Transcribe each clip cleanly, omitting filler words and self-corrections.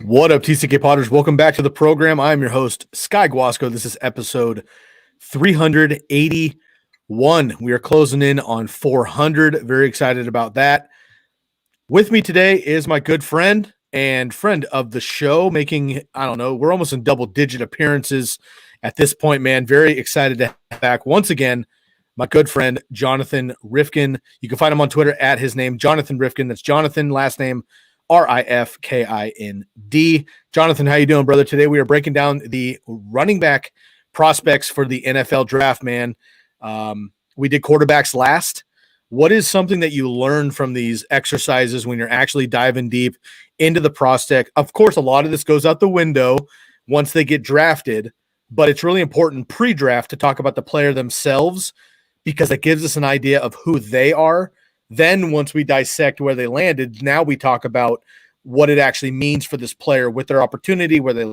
What up, TCK Potters? Welcome back to the program. I'm your host, Sky Guasco. This is episode 381. We are closing in on 400. Very excited about that. With me today is my good friend and friend of the show, making, we're almost in double-digit appearances at this point, man. Very excited to have back once again my good friend, Jonathan Rifkind. You can find him on Twitter at his name, Jonathan Rifkind. That's Jonathan, last name Rifkind. Jonathan, how you doing, brother? Today we are breaking down the running back prospects for the NFL draft, man. We did quarterbacks last. What is something that you learn from these exercises when you're actually diving deep into the prospect? Of course, a lot of this goes out the window once they get drafted, but it's really important pre-draft to talk about the player themselves because it gives us an idea of who they are. Then once we dissect where they landed, now we talk about what it actually means for this player with their opportunity, where they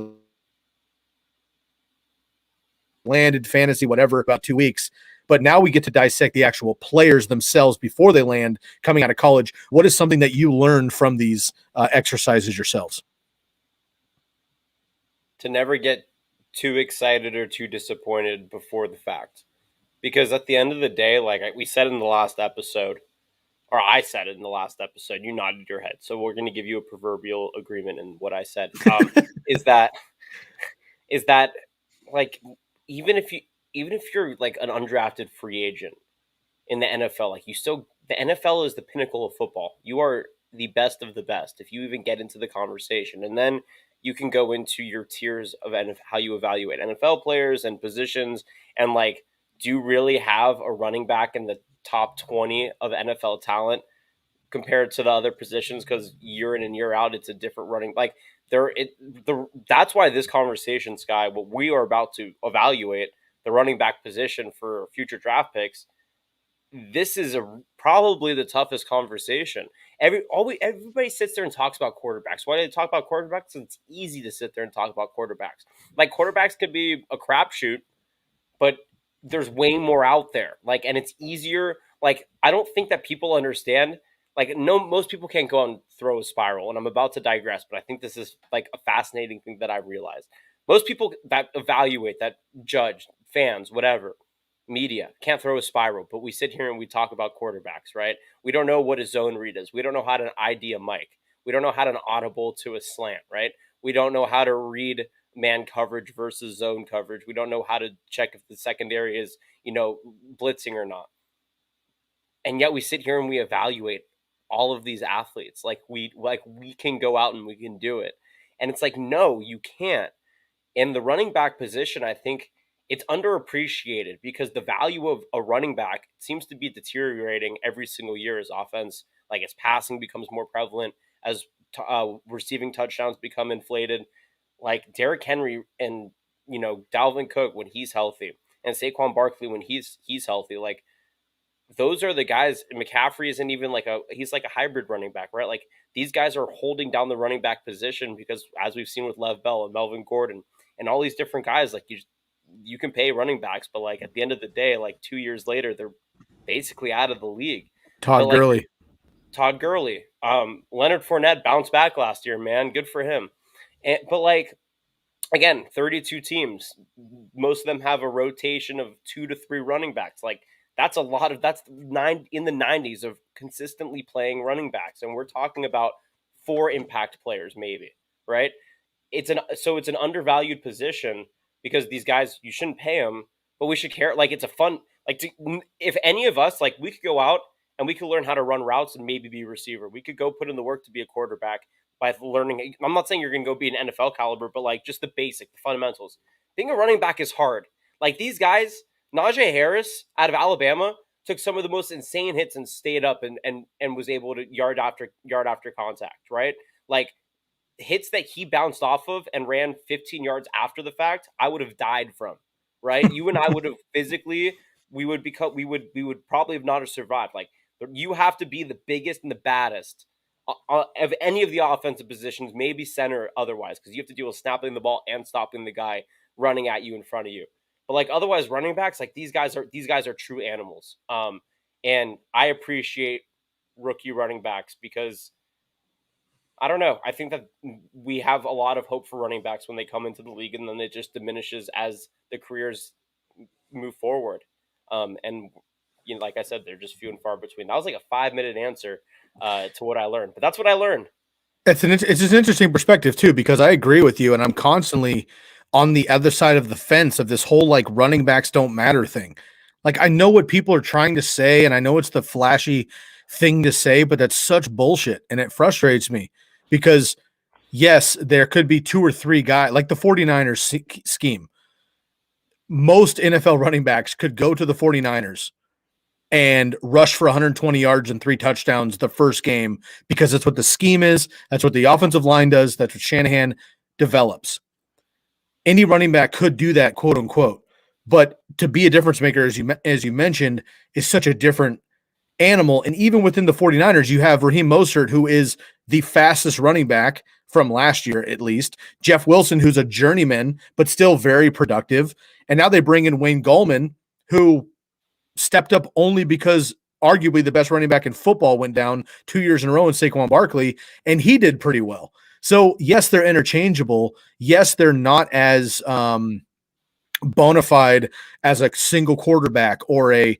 landed, fantasy, whatever, about 2 weeks. But now we get to dissect the actual players themselves before they land coming out of college. What is something that you learned from these exercises yourselves? To never get too excited or too disappointed before the fact. Because at the end of the day, like we said in the last episode, or I said it in the last episode, you nodded your head. So we're going to give you a proverbial agreement in what I said. Is that like even if you're like an undrafted free agent in the NFL, like the NFL is the pinnacle of football. You are the best of the best if you even get into the conversation. And then you can go into your tiers of how you evaluate NFL players and positions and like, do you really have a running back in the top 20 of NFL talent compared to the other positions? Because year in and year out, it's a different running. Like that's why this conversation, Sky, what we are about to evaluate the running back position for future draft picks. This is probably the toughest conversation. Everybody sits there and talks about quarterbacks. Why do they talk about quarterbacks? It's easy to sit there and talk about quarterbacks. Like quarterbacks could be a crapshoot, but there's way more out there. Like, and it's easier. Like, I don't think that people understand. Like, most people can't go and throw a spiral. And I'm about to digress, but I think this is like a fascinating thing that I realized. Most people that evaluate, that judge, fans, whatever, media can't throw a spiral, but we sit here and we talk about quarterbacks, right? We don't know what a zone read is. We don't know how to ID a mic. We don't know how to audible to a slant, right? We don't know how to read man coverage versus zone coverage. We don't know how to check if the secondary is, blitzing or not. And yet we sit here and we evaluate all of these athletes. Like we can go out and we can do it. And it's like, no, you can't. In the running back position, I think it's underappreciated because the value of a running back seems to be deteriorating every single year as offense, like as passing becomes more prevalent, as receiving touchdowns become inflated. Like Derrick Henry and, Dalvin Cook when he's healthy and Saquon Barkley when he's healthy, like those are the guys. McCaffrey isn't even he's like a hybrid running back, right? Like these guys are holding down the running back position because as we've seen with Lev Bell and Melvin Gordon and all these different guys, like you can pay running backs, but like at the end of the day, like 2 years later, they're basically out of the league. Todd Gurley. Leonard Fournette bounced back last year, man. Good for him. But like, again, 32 teams, most of them have a rotation of 2 to 3 running backs. Like that's that's 9 in the 90s of consistently playing running backs. And we're talking about 4 impact players, maybe, right? It's an undervalued position because these guys, you shouldn't pay them, but we should care. Like it's a fun, if any of us, like we could go out and we could learn how to run routes and maybe be a receiver. We could go put in the work to be a quarterback by learning. I'm not saying you're going to go be an NFL caliber, but like just the fundamentals. Being a running back is hard. Like these guys, Najee Harris out of Alabama took some of the most insane hits and stayed up and was able to yard after contact, right? Like hits that he bounced off of and ran 15 yards after the fact, I would have died from, right? You and I would have physically, we would probably have not have survived. Like you have to be the biggest and the baddest of any of the offensive positions, maybe center otherwise, because you have to deal with snapping the ball and stopping the guy running at you in front of you. But like otherwise, running backs, like these guys are true animals. And I appreciate rookie running backs because I don't know. I think that we have a lot of hope for running backs when they come into the league, and then it just diminishes as the careers move forward. And like I said, they're just few and far between. That was like a 5-minute answer to what I learned, but that's what I learned. It's just an interesting perspective too, because I agree with you, and I'm constantly on the other side of the fence of this whole like running backs don't matter thing. Like I know what people are trying to say, and I know it's the flashy thing to say, but that's such bullshit, and it frustrates me because yes, there could be 2 or 3 guys like the 49ers scheme. Most NFL running backs could go to the 49ers and rush for 120 yards and 3 touchdowns the first game because that's what the scheme is. That's what the offensive line does. That's what Shanahan develops. Any running back could do that, quote unquote. But to be a difference maker, as you mentioned, is such a different animal. And even within the 49ers, you have Raheem Mostert, who is the fastest running back from last year, at least. Jeff Wilson, who's a journeyman, but still very productive. And now they bring in Wayne Gallman, who stepped up only because arguably the best running back in football went down 2 years in a row in Saquon Barkley, and he did pretty well. So, yes, they're interchangeable. Yes, they're not as bona fide as a single quarterback or a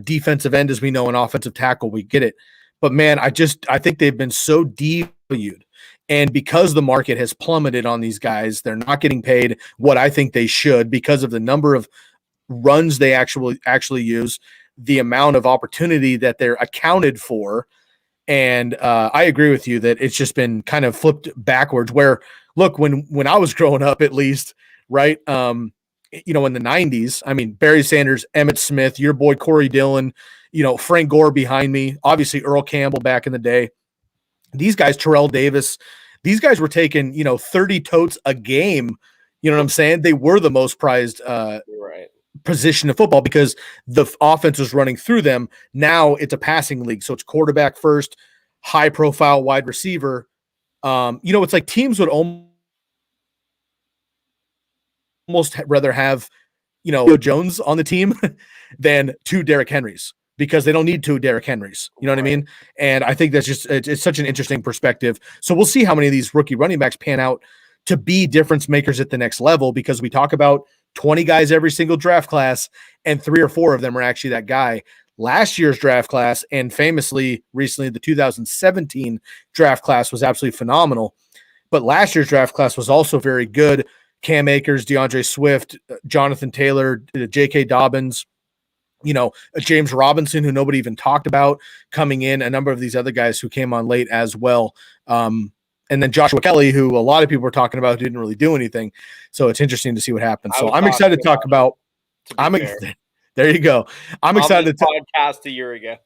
defensive end, as we know, an offensive tackle. We get it. But, man, I think they've been so devalued. And because the market has plummeted on these guys, they're not getting paid what I think they should because of the number of runs they actually use, the amount of opportunity that they're accounted for. And I agree with you that it's just been kind of flipped backwards where, look, when I was growing up, at least, right, in the 90s, I mean, Barry Sanders, Emmitt Smith, your boy Corey Dillon, Frank Gore behind me, obviously Earl Campbell back in the day. These guys, Terrell Davis, these guys were taking, 30 totes a game. You know what I'm saying? They were the most prized Right. position of football because the offense is running through them. Now it's a passing league. So it's quarterback first, high profile wide receiver. It's like teams would almost rather have, Jones on the team than 2 Derrick Henrys because they don't need 2 Derrick Henrys. You know what I mean? And I think that's just, it's such an interesting perspective. So we'll see how many of these rookie running backs pan out to be difference makers at the next level, because we talk about 20 guys every single draft class, and 3 or 4 of them are actually that guy. Last year's draft class, and famously recently the 2017 draft class, was absolutely phenomenal. But last year's draft class was also very good. Cam Akers, DeAndre Swift, Jonathan Taylor, J.K. Dobbins, James Robinson, who nobody even talked about coming in, a number of these other guys who came on late as well. And then Joshua Kelly, who a lot of people were talking about, didn't really do anything. So it's interesting to see what happens. So I'm excited to talk about. There you go. I'm excited to podcast a year ago.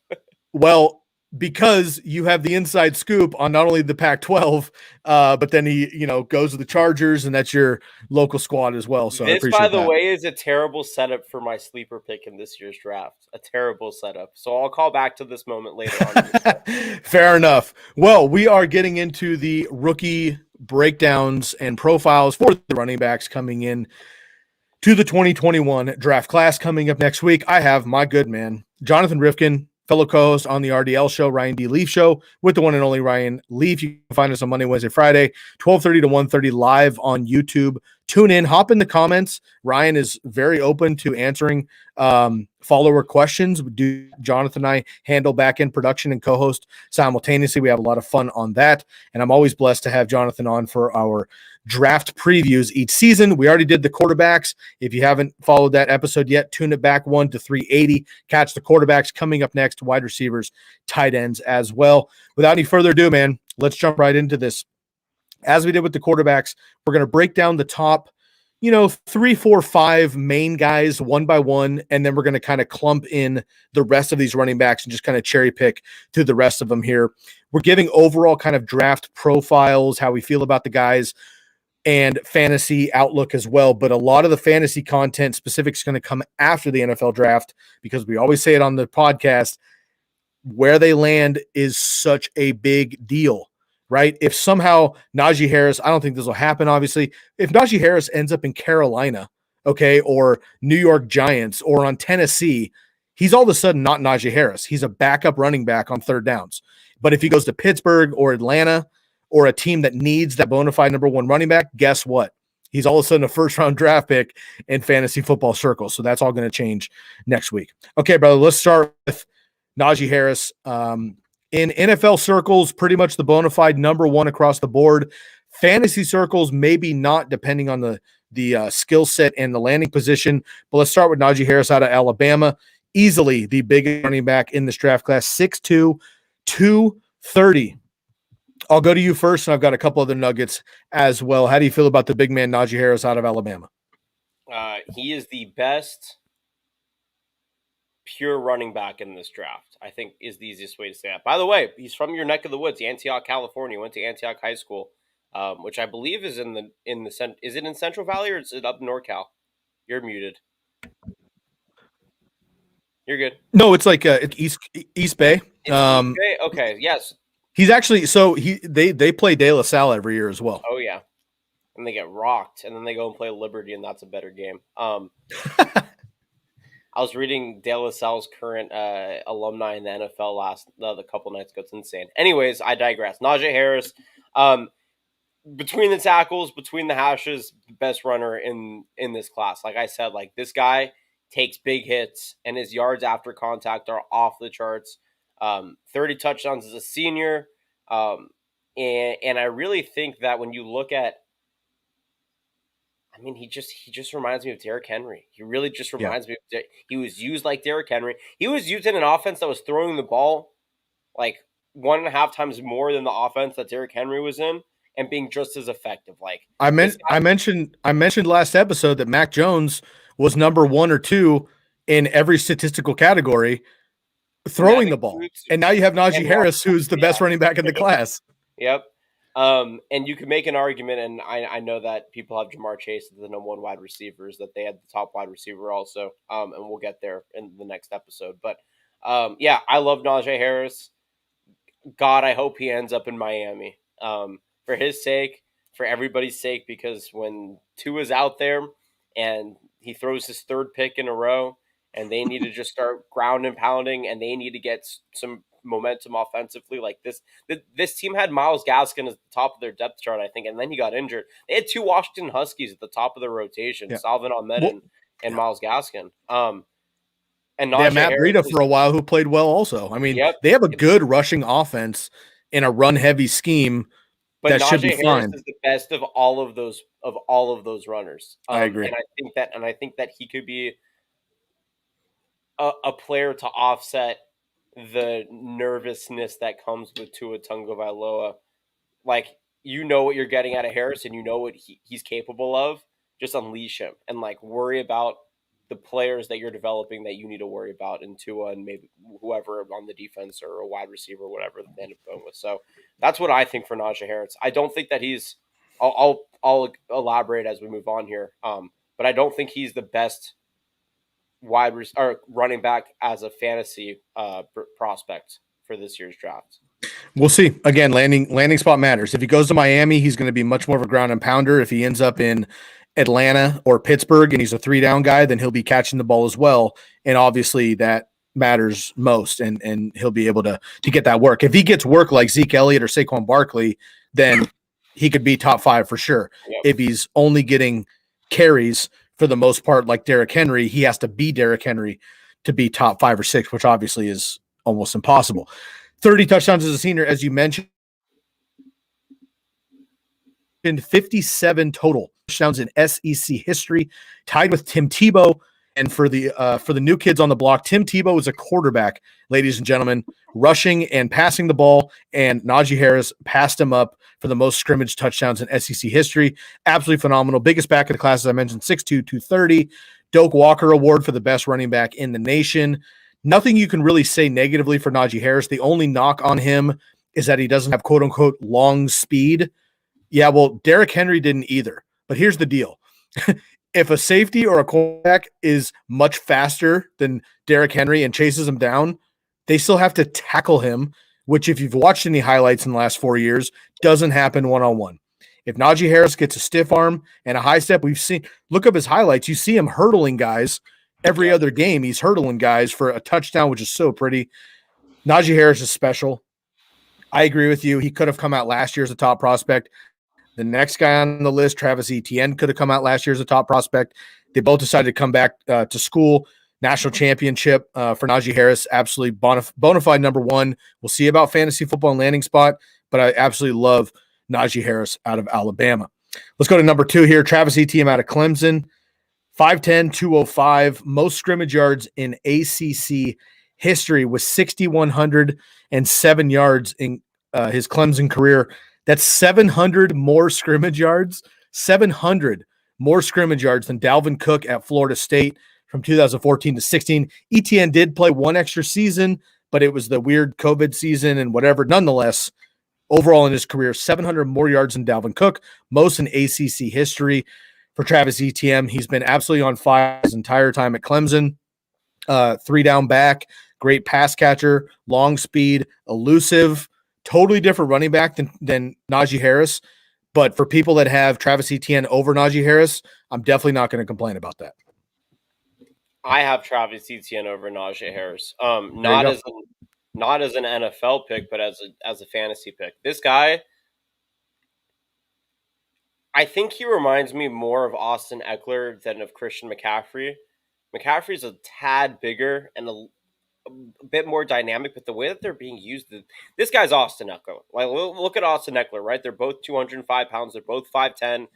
Well, because you have the inside scoop on not only the Pac-12, but then he, goes to the Chargers, and that's your local squad as well. So this, by the way, is a terrible setup for my sleeper pick in this year's draft. A terrible setup. So I'll call back to this moment later on. Fair enough. Well, we are getting into the rookie breakdowns and profiles for the running backs coming in to the 2021 draft class coming up next week. I have my good man, Jonathan Rifkind, fellow co-host on the RDL show, Ryan D. Leaf Show, with the one and only Ryan Leaf. You can find us on Monday, Wednesday, Friday, 12:30 to 1:30 live on YouTube. Tune in, hop in the comments. Ryan is very open to answering follower questions. Jonathan and I handle back-end production and co-host simultaneously. We have a lot of fun on that, and I'm always blessed to have Jonathan on for our draft previews each season. We already did the quarterbacks. If you haven't followed that episode yet, tune it back 1 to 380. Catch the quarterbacks coming up next, wide receivers, tight ends as well. Without any further ado, man, let's jump right into this. As we did with the quarterbacks, we're going to break down the top, 3, 4, 5 main guys one by one, and then we're going to kind of clump in the rest of these running backs and just kind of cherry pick through the rest of them here. We're giving overall kind of draft profiles, how we feel about the guys, and fantasy outlook as well. But a lot of the fantasy content specific is going to come after the NFL draft, because we always say it on the podcast, where they land is such a big deal, right? If somehow Najee Harris, I don't think this will happen, obviously. If Najee Harris ends up in Carolina, okay, or New York Giants, or on Tennessee, he's all of a sudden not Najee Harris. He's a backup running back on third downs. But if he goes to Pittsburgh or Atlanta, or a team that needs that bona fide number one running back, guess what? He's all of a sudden a first-round draft pick in fantasy football circles. So that's all going to change next week. Okay, brother, let's start with Najee Harris. In NFL circles, pretty much the bona fide number one across the board. Fantasy circles, maybe not, depending on the skill set and the landing position. But let's start with Najee Harris out of Alabama. Easily the biggest running back in this draft class, 6'2", 230. I'll go to you first, and I've got a couple other nuggets as well. How do you feel about the big man Najee Harris out of Alabama? He is the best pure running back in this draft, I think, is the easiest way to say that. By the way, he's from your neck of the woods, Antioch, California. Went to Antioch High School, which I believe is is it in Central Valley or is it up NorCal? You're muted. You're good. No, it's like East Bay. East Bay? Okay, yes. He's actually they play De La Salle every year as well. Oh yeah, and they get rocked, and then they go and play Liberty, and that's a better game. I was reading De La Salle's current alumni in the NFL the couple nights ago. It's insane. Anyways, I digress. Najee Harris, between the tackles, between the hashes, best runner in this class. Like I said, like this guy takes big hits, and his yards after contact are off the charts. 30 touchdowns as a senior. And I really think that when you look at, I mean, he just reminds me of Derrick Henry. He really just reminds me of, he was used like Derrick Henry. He was used in an offense that was throwing the ball like 1.5 times more than the offense that Derrick Henry was in, and being just as effective. Like I mentioned last episode that Mac Jones was number 1 or 2 in every statistical category throwing the ball. And now you have Najee Harris, who's the best running back in the class. Yep. And you can make an argument, and I know that people have Jamar Chase as the number 1 wide receivers, that they had the top wide receiver also, and we'll get there in the next episode. But, yeah, I love Najee Harris. God, I hope he ends up in Miami. For his sake, for everybody's sake, because when Tua's out there and he throws his 3rd pick in a row, and they need to just start ground and pounding, and they need to get some momentum offensively. Like this team had Myles Gaskin at the top of their depth chart, I think, and then he got injured. They had 2 Washington Huskies at the top of their rotation, Salvin Ahmed and Myles Gaskin. And Matt Breida for a while, who played well also. I mean, they have a good rushing offense in a run-heavy scheme. But that should be fine. Is the best of all of those runners. I agree, and I think that he could be a player to offset the nervousness that comes with Tua Tagovailoa. Like, you know what you're getting out of Harris, and you know what he's capable of. Just unleash him and like worry about the players that you're developing that you need to worry about in Tua and maybe whoever on the defense or a wide receiver or whatever that they end up going with. So that's what I think for Najee Harris. I don't think that he's. I'll elaborate as we move on here. But I don't think he's the best running back as a fantasy prospect for this year's draft. We'll see. Again, landing spot matters. If he goes to Miami, he's going to be much more of a ground and pounder. If he ends up in Atlanta or Pittsburgh and he's a 3-down guy, then he'll be catching the ball as well. And obviously that matters most, and he'll be able to get that work. If he gets work like Zeke Elliott or Saquon Barkley, then he could be top 5 for sure. Yep. If he's only getting carries for the most part, like Derrick Henry, he has to be Derrick Henry to be top 5 or 6, which obviously is almost impossible. 30 touchdowns as a senior, as you mentioned, 57 total touchdowns in SEC history, tied with Tim Tebow. And for the new kids on the block, Tim Tebow is a quarterback, ladies and gentlemen, rushing and passing the ball, and Najee Harris passed him up for the most scrimmage touchdowns in SEC history. Absolutely phenomenal. Biggest back of the class, as I mentioned, 6'2", 230. Doak Walker Award for the best running back in the nation. Nothing you can really say negatively for Najee Harris. The only knock on him is that he doesn't have quote-unquote long speed. Yeah, well, Derrick Henry didn't either. But here's the deal. If a safety or a quarterback is much faster than Derrick Henry and chases him down, they still have to tackle him, which if you've watched any highlights in the last 4 years, doesn't happen one-on-one. If Najee Harris gets a stiff arm and a high step, look up his highlights. You see him hurdling guys every other game. He's hurdling guys for a touchdown, which is so pretty. Najee Harris is special. I agree with you. He could have come out last year as a top prospect. The next guy on the list, Travis Etienne, could have come out last year as a top prospect. They both decided to come back to school. National championship for Najee Harris, absolutely bona fide number one. We'll see about fantasy football and landing spot, but I absolutely love Najee Harris out of Alabama. Let's go to number two here. Travis Etienne out of Clemson, 5'10", 205, most scrimmage yards in ACC history with 6,107 yards in his Clemson career. That's 700 more scrimmage yards, 700 more scrimmage yards than Dalvin Cook at Florida State from 2014 to 16. Etienne did play one extra season, but it was the weird COVID season and whatever. Nonetheless, overall in his career, 700 more yards than Dalvin Cook, most in ACC history for Travis Etienne. He's been absolutely on fire his entire time at Clemson. 3 down back, great pass catcher, long speed, elusive, totally different running back than Najee Harris. But for people that have Travis Etienne over Najee Harris, I'm definitely not going to complain about that. I have Travis Etienne over Najee Harris. Not as an NFL pick, but as a fantasy pick. This guy, I think he reminds me more of Austin Eckler than of Christian McCaffrey. McCaffrey's a tad bigger and a bit more dynamic, but the way that they're being used, this guy's Austin Eckler. Like, look at Austin Eckler, right? They're both 205 pounds. They're both 5'10".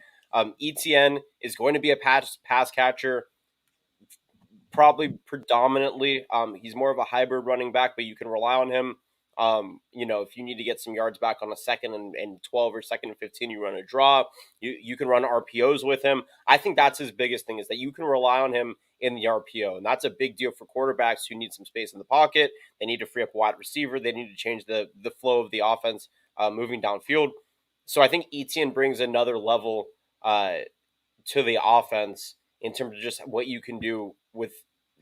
Etienne is going to be a pass catcher, probably predominantly. He's more of a hybrid running back, but you can rely on him. If you need to get some yards back on a 2nd and 12 or 2nd and 15, you run a draw. You can run RPOs with him. I think that's his biggest thing, is that you can rely on him in the RPO. And that's a big deal for quarterbacks who need some space in the pocket. They need to free up a wide receiver. They need to change the flow of the offense moving downfield. So I think Etienne brings another level to the offense in terms of just what you can do with,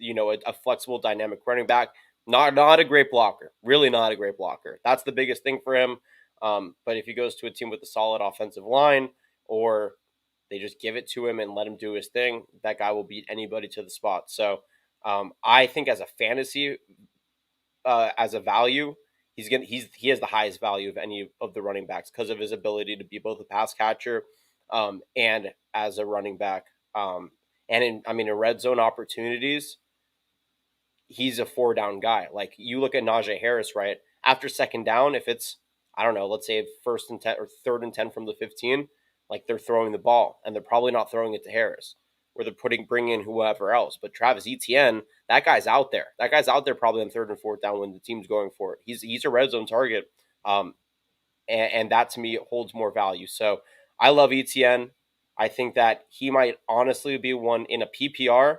a flexible, dynamic running back. Not a great blocker. Really not a great blocker. That's the biggest thing for him. But if he goes to a team with a solid offensive line, or they just give it to him and let him do his thing, that guy will beat anybody to the spot. So I think as a fantasy, as a value, he has the highest value of any of the running backs because of his ability to be both a pass catcher and as a running back. And in red zone opportunities, he's a 4-down guy. Like, you look at Najee Harris, right? After 2nd down, if it's, I don't know, let's say 1st and 10 or 3rd and 10 from the 15, like, they're throwing the ball and they're probably not throwing it to Harris, or they're bringing in whoever else. But Travis Etienne, that guy's out there. That guy's out there probably on 3rd and 4th down when the team's going for it. He's a red zone target. And that to me holds more value. So I love Etienne. I think that he might honestly be one in a PPR,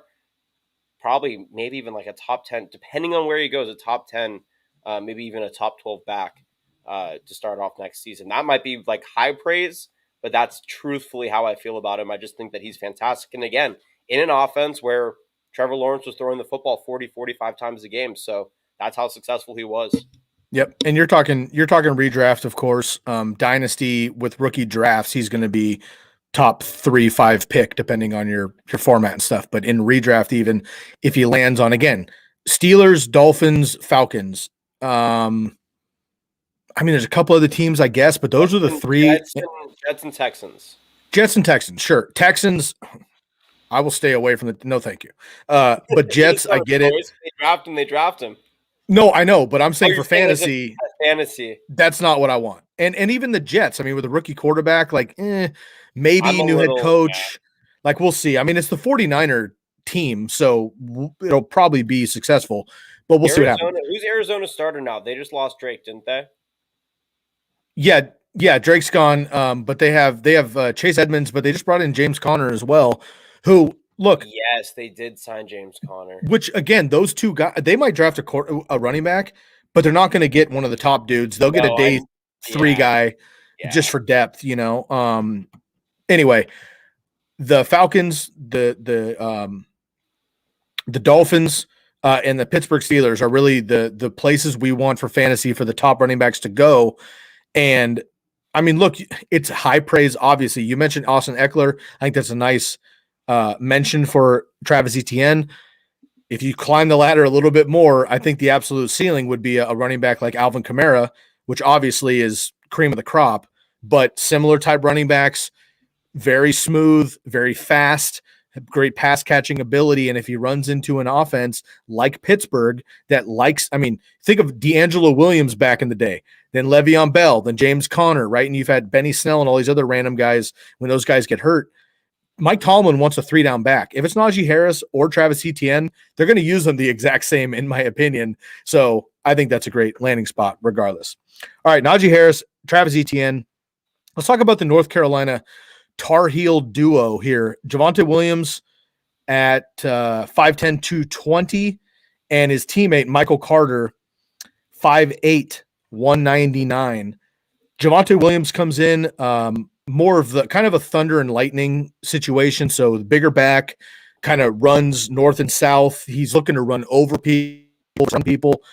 probably maybe even like a top 10, depending on where he goes, a top 10, maybe even a top 12 back to start off next season. That might be like high praise, but that's truthfully how I feel about him. I just think that he's fantastic. And again, in an offense where Trevor Lawrence was throwing the football 40, 45 times a game. So that's how successful he was. Yep. And you're talking redraft, of course. Dynasty with rookie drafts, he's going to be top 3-5 pick, depending on your format and stuff. But in redraft, even if he lands on, again, Steelers, Dolphins, Falcons. There's a couple other teams, I guess, but those are the three. Jets and Texans. Jets and Texans, sure. Texans, I will stay away from no, thank you. But Jets, I get it. They draft him. No, I know, but I'm saying for fantasy, that's not what I want. And even the Jets, with a rookie quarterback, like, maybe new head coach. Like, we'll see. It's the 49er team, so it'll probably be successful, but we'll see what happens. Who's Arizona's starter now? They just lost Drake, didn't they? Yeah, Drake's gone, but they have Chase Edmonds, but they just brought in James Conner as well, who, look. Yes, they did sign James Conner. Which, again, those two guys, they might draft a running back, but they're not going to get one of the top dudes. They'll get a day 3 guy just for depth, Anyway, the Falcons, the Dolphins, and the Pittsburgh Steelers are really the places we want for fantasy for the top running backs to go. And look, it's high praise. Obviously, you mentioned Austin Eckler. I think that's a nice mention for Travis Etienne. If you climb the ladder a little bit more, I think the absolute ceiling would be a running back like Alvin Kamara, which obviously is cream of the crop, but similar type running backs, very smooth, very fast, great pass catching ability. And if he runs into an offense like Pittsburgh that likes, I mean, think of D'Angelo Williams back in the day, then Le'Veon Bell, then James Conner, right? And you've had Benny Snell and all these other random guys. When those guys get hurt, Mike Tomlin wants a 3-down back. If it's Najee Harris or Travis Etienne, they're going to use them the exact same, in my opinion. So I think that's a great landing spot regardless. All right, Najee Harris, Travis Etienne. Let's talk about the North Carolina Tar Heel duo here. Javonte Williams at 5'10", 220, and his teammate Michael Carter, 5'8", 199. Javonte Williams comes in more of the kind of a thunder and lightning situation. So the bigger back kind of runs north and south. He's looking to run over people,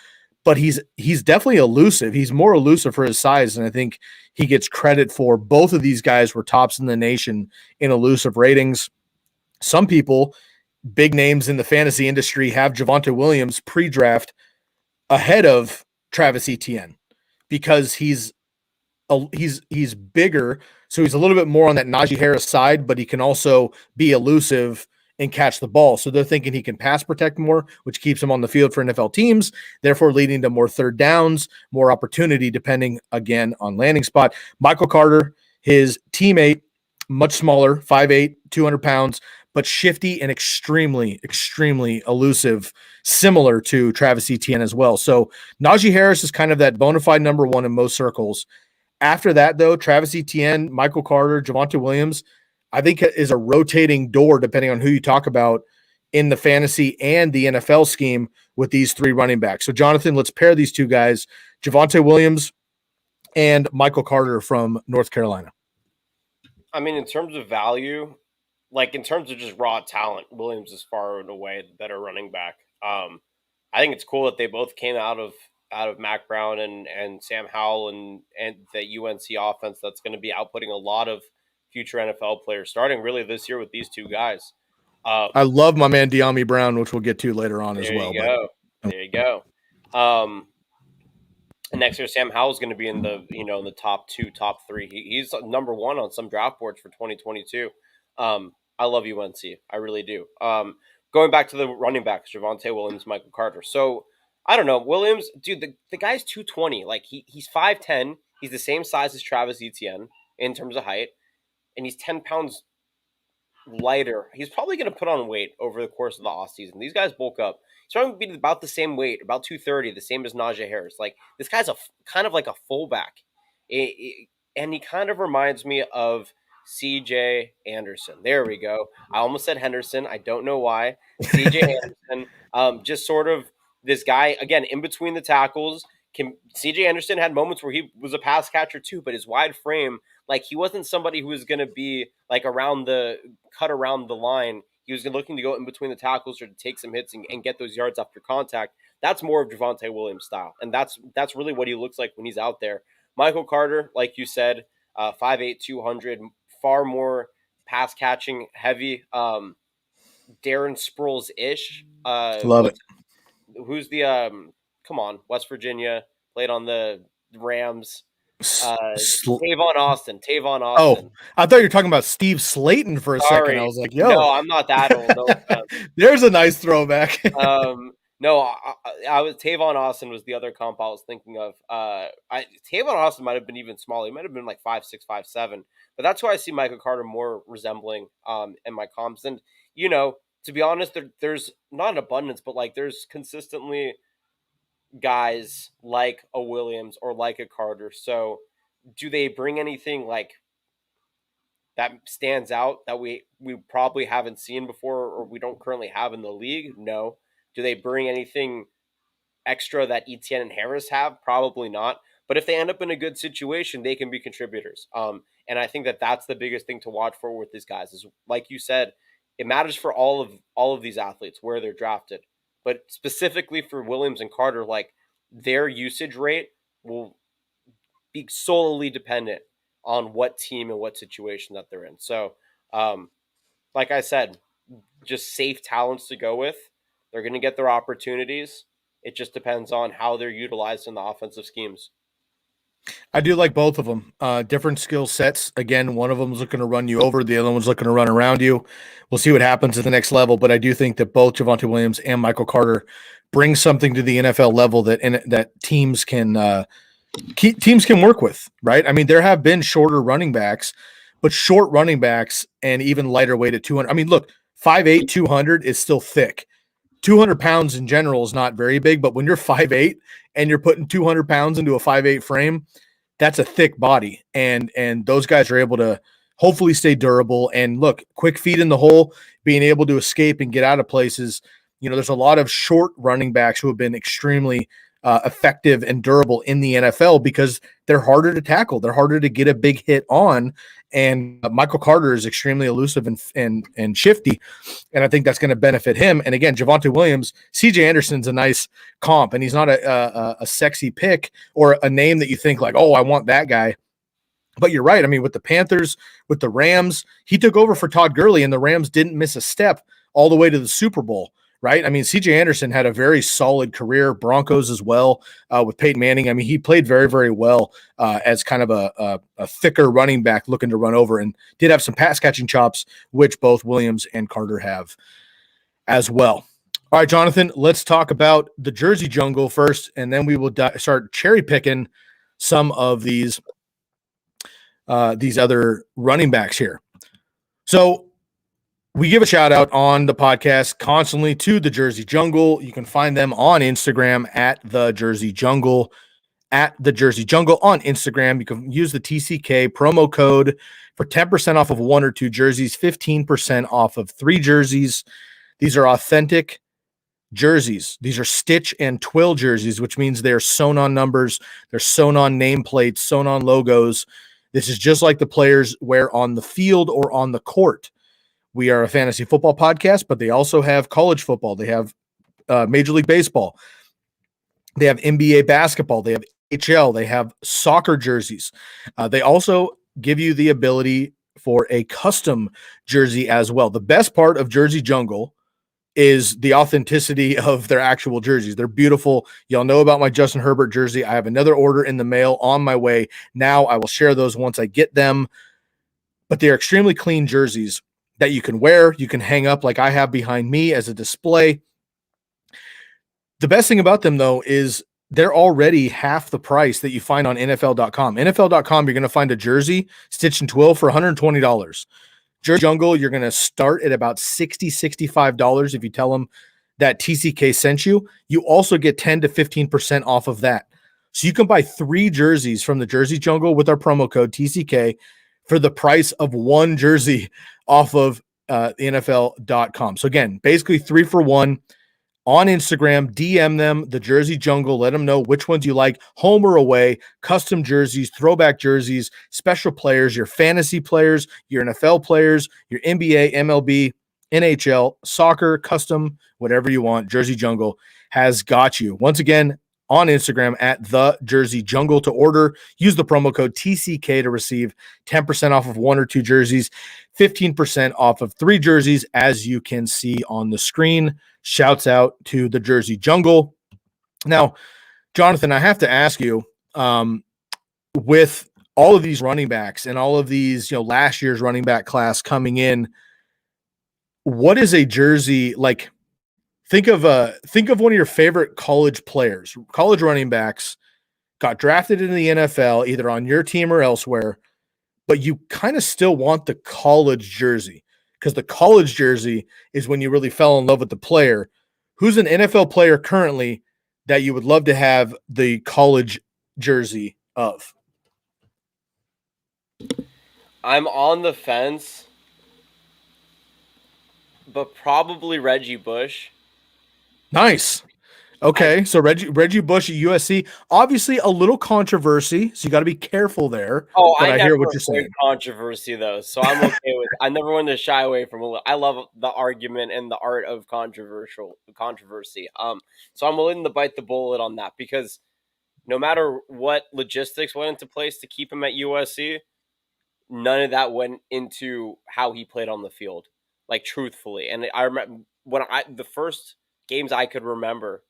but he's definitely elusive. He's more elusive for his size, and I think he gets credit for. Both of these guys were tops in the nation in elusive ratings. Some people, big names in the fantasy industry, have Javonte Williams pre-draft ahead of Travis Etienne because he's bigger, so he's a little bit more on that Najee Harris side, but he can also be elusive and catch the ball. So they're thinking he can pass protect more, which keeps him on the field for NFL teams, therefore leading to more third downs, more opportunity, depending, again, on landing spot. Michael Carter, his teammate, much smaller, 5'8", 200 pounds, but shifty and extremely, extremely elusive, similar to Travis Etienne as well. So Najee Harris is kind of that bona fide number one in most circles. After that, though, Travis Etienne, Michael Carter, Javonte Williams, I think is a rotating door depending on who you talk about in the fantasy and the NFL scheme with these three running backs. So, Jonathan, let's pair these two guys, Javonte Williams and Michael Carter from North Carolina. I mean, in terms of value, like in terms of just raw talent, Williams is far and away the better running back. I think it's cool that they both came out of Mac Brown and Sam Howell and the UNC offense that's going to be outputting a lot of future NFL players, starting really this year with these two guys. I love my man De'Ami Brown, which we'll get to later on as well. There you go. And next year, Sam Howell's going to be in the top two, top three. He's number one on some draft boards for 2022. I love UNC. I really do. Going back to the running backs, Javonte Williams, Michael Carter. So, I don't know. Williams, dude, the guy's 220. Like, he's 5'10". He's the same size as Travis Etienne in terms of height. And he's 10 pounds lighter. He's probably going to put on weight over the course of the offseason. These guys bulk up. He's probably going to be about the same weight, about 230, the same as Najee Harris. Like, this guy's kind of like a fullback. And he kind of reminds me of C.J. Anderson. There we go. I almost said Henderson. I don't know why. C.J. Anderson, just sort of this guy, again, in between the tackles. C.J. Anderson had moments where he was a pass catcher too, but his wide frame, like, he wasn't somebody who was going to be like cut around the line. He was looking to go in between the tackles or to take some hits and get those yards after contact. That's more of Javonte Williams' style, and that's really what he looks like when he's out there. Michael Carter, like you said, 5'8", 200, far more pass catching heavy. Darren Sproles-ish. Love it. Who's the come on, West Virginia, played on the Rams. Tavon Austin. Oh, I thought you were talking about Steve Slayton for a second. I was like, yo. No, I'm not that old. No. There's a nice throwback. No, I was Tavon Austin was the other comp I was thinking of. Tavon Austin might have been even smaller. He might have been like 5'6", 5'7". But that's who I see Michael Carter more resembling in my comps. And, to be honest, there's not an abundance, but like there's consistently guys like a Williams or like a Carter. So do they bring anything like that stands out that we probably haven't seen before or we don't currently have in the league? No. Do they bring anything extra that Etienne and Harris have? Probably not. But if they end up in a good situation, they can be contributors. And I think that that's the biggest thing to watch for with these guys is, like you said, it matters for all of these athletes where they're drafted. But specifically for Williams and Carter, like their usage rate will be solely dependent on what team and what situation that they're in. So, like I said, just safe talents to go with. They're going to get their opportunities. It just depends on how they're utilized in the offensive schemes. I do like both of them. Different skill sets. Again, one of them is looking to run you over. The other one's looking to run around you. We'll see what happens at the next level. But I do think that both Javonte Williams and Michael Carter bring something to the NFL level that teams can work with. Right? I mean, there have been shorter running backs, but short running backs and even lighter weight at 200. I mean, look, 5'8", 200 is still thick. 200 pounds in general is not very big, but when you're 5'8" and you're putting 200 pounds into a 5'8" frame, that's a thick body, and those guys are able to hopefully stay durable. And look, quick feet in the hole, being able to escape and get out of places. There's a lot of short running backs who have been extremely effective and durable in the NFL because they're harder to tackle, they're harder to get a big hit on. And Michael Carter is extremely elusive and shifty, and I think that's going to benefit him. And again, Javonte Williams, C.J. Anderson's a nice comp, and he's not a sexy pick or a name that you think like, oh, I want that guy. But you're right. I mean, with the Panthers, with the Rams, he took over for Todd Gurley, and the Rams didn't miss a step all the way to the Super Bowl. Right. I mean, C.J. Anderson had a very solid career. Broncos as well with Peyton Manning. I mean, he played very, very well as kind of a thicker running back looking to run over, and did have some pass catching chops, which both Williams and Carter have as well. All right, Jonathan, let's talk about the Jersey Jungle first, and then we will start cherry picking some of these other running backs here. So we give a shout out on the podcast constantly to the Jersey Jungle. You can find them on Instagram at the Jersey Jungle, on Instagram. You can use the TCK promo code for 10% off of 1 or 2 jerseys, 15% off of 3 jerseys. These are authentic jerseys. These are stitch and twill jerseys, which means they're sewn on numbers, they're sewn on nameplates, sewn on logos. This is just like the players wear on the field or on the court. We are a fantasy football podcast, but they also have college football. They have Major League Baseball. They have NBA basketball. They have HL. They have soccer jerseys. They also give you the ability for a custom jersey as well. The best part of Jersey Jungle is the authenticity of their actual jerseys. They're beautiful. Y'all know about my Justin Herbert jersey. I have another order in the mail on my way. Now I will share those once I get them. But they are extremely clean jerseys that you can wear, you can hang up like I have behind me as a display. The best thing about them, though, is they're already half the price that you find on NFL.com. NFL.com, you're going to find a jersey stitched in twill for $120. Jersey Jungle, you're going to start at about $60, $65 if you tell them that TCK sent you. You also get 10 to 15% off of that. So you can buy 3 jerseys from the Jersey Jungle with our promo code TCK for the price of 1 jersey off of the NFL.com. So again, basically 3 for 1 on Instagram. DM them the Jersey Jungle. Let them know which ones you like, home or away, custom jerseys, throwback jerseys, special players, your fantasy players, your NFL players, your NBA, MLB, NHL, soccer, custom, whatever you want. Jersey Jungle has got you. Once again, on Instagram at the Jersey Jungle to order. Use the promo code TCK to receive 10% off of 1 or 2 jerseys, 15% off of 3 jerseys, as you can see on the screen. Shouts out to the Jersey Jungle. Now, Jonathan, I have to ask you, with all of these running backs and all of these, last year's running back class coming in, what is a jersey like? Think of one of your favorite college players, college running backs, got drafted into the NFL, either on your team or elsewhere, but you kind of still want the college jersey, because the college jersey is when you really fell in love with the player. Who's an NFL player currently that you would love to have the college jersey of? I'm on the fence, but probably Reggie Bush. Nice. Okay, so Reggie Bush at USC, obviously a little controversy, so you got to be careful there. Oh, But I I never hear what you're avoid saying. controversy though, so I'm okay with. I never want to shy away from it. I love the argument and the art of controversy. So I'm willing to bite the bullet on that, because no matter what logistics went into place to keep him at USC, none of that went into how he played on the field. Like, truthfully, and I remember the first games I could remember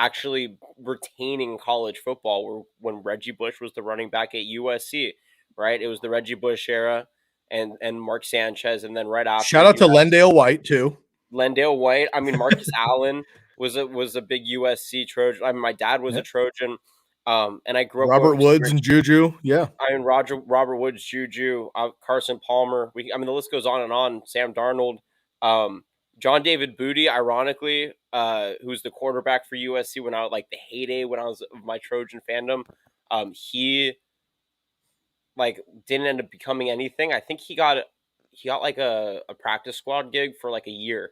actually retaining college football when Reggie Bush was the running back at USC, right? It was the Reggie Bush era and Mark Sanchez, and then right after Shout out you to had Lendale White too. Lendale White. I mean, Marcus Allen was a big USC Trojan. I mean, my dad was Yeah. a Trojan, and I grew up Robert Woods and Juju. Yeah. I mean, Robert Woods, Juju, Carson Palmer. I mean, the list goes on and on. Sam Darnold, John David Booty, ironically, who's the quarterback for USC when I was like the heyday when I was of my Trojan fandom. He like didn't end up becoming anything. I think he got like a practice squad gig for like a year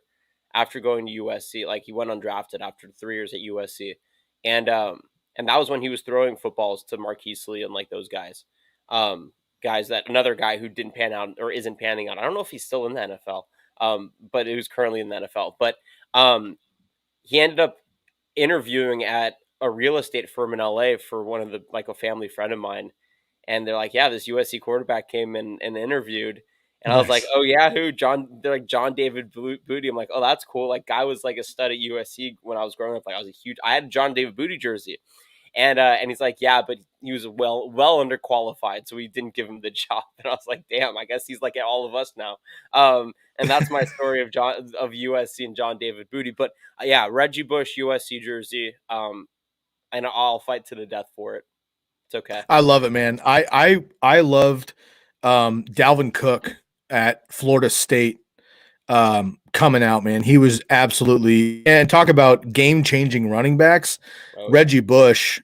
after going to USC. Like he went undrafted after 3 years at USC, and and that was when he was throwing footballs to Marquise Lee and like those guys, guys that another guy who didn't pan out or isn't panning out. I don't know if he's still in the NFL, but it was currently in the NFL. But he ended up interviewing at a real estate firm in LA for one of the like a family friend of mine, and they're like, yeah, this USC quarterback came in and interviewed. And I was like, Nice. oh yeah, who? John? They're like John David Booty. I'm like, oh, that's cool. Like, guy was like a stud at USC when I was growing up. Like, I had a John David Booty jersey, and he's like, yeah, but he was well underqualified, so we didn't give him the job. And I was like, damn, I guess he's like at all of us now. And that's my story of USC and John David Booty. But yeah, Reggie Bush USC jersey. And I'll fight to the death for it. It's okay. I love it, man. I loved Dalvin Cook at Florida State coming out, man. He was absolutely, and talk about game-changing running backs. Oh, Reggie Bush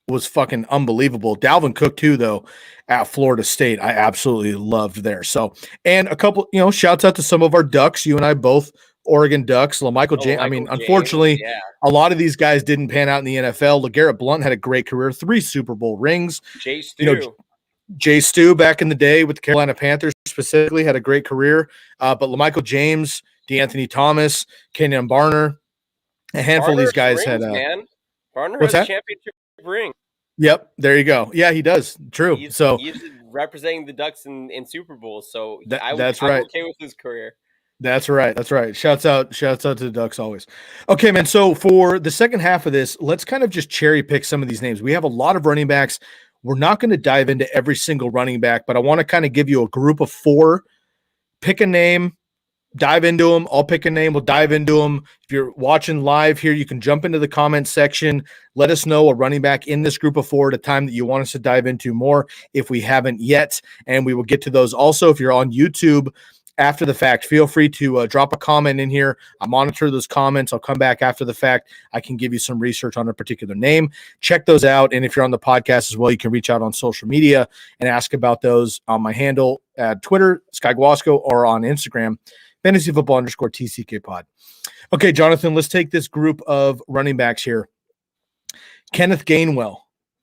was fucking unbelievable. Dalvin Cook too, though, at Florida State. I absolutely loved there. So, and a couple, shouts out to some of our Ducks. You and I both Oregon Ducks. LaMichael James. I mean, James, unfortunately, yeah. a lot of these guys didn't pan out in the NFL. LeGarrette Blount had a great career, 3 Super Bowl rings. Jay Stu. Jay Stu back in the day with the Carolina Panthers specifically had a great career. But LaMichael James, DeAnthony Thomas, Kenyon Barner, a handful of these guys rings, had. Man. Barner What's has that? championship ring. Yep, there you go. Yeah, he does. True. He's representing the Ducks in Super Bowls, so that's right. I'm okay with his career. That's right. That's right. Shouts out to the Ducks always. Okay, man. So for the second half of this, let's kind of just cherry pick some of these names. We have a lot of running backs. We're not going to dive into every single running back, but I want to kind of give you a group of 4. Pick a name, dive into them. I'll pick a name. We'll dive into them. If you're watching live here, you can jump into the comment section. Let us know a running back in this group of 4 at a time that you want us to dive into more if we haven't yet. And we will get to those also. If you're on YouTube after the fact, feel free to drop a comment in here. I monitor those comments. I'll come back after the fact. I can give you some research on a particular name. Check those out. And if you're on the podcast as well, you can reach out on social media and ask about those on my handle at Twitter, Sky Guasco, or on Instagram, fantasyfootball_TCK pod. Okay, Jonathan, let's take this group of running backs here. Kenneth Gainwell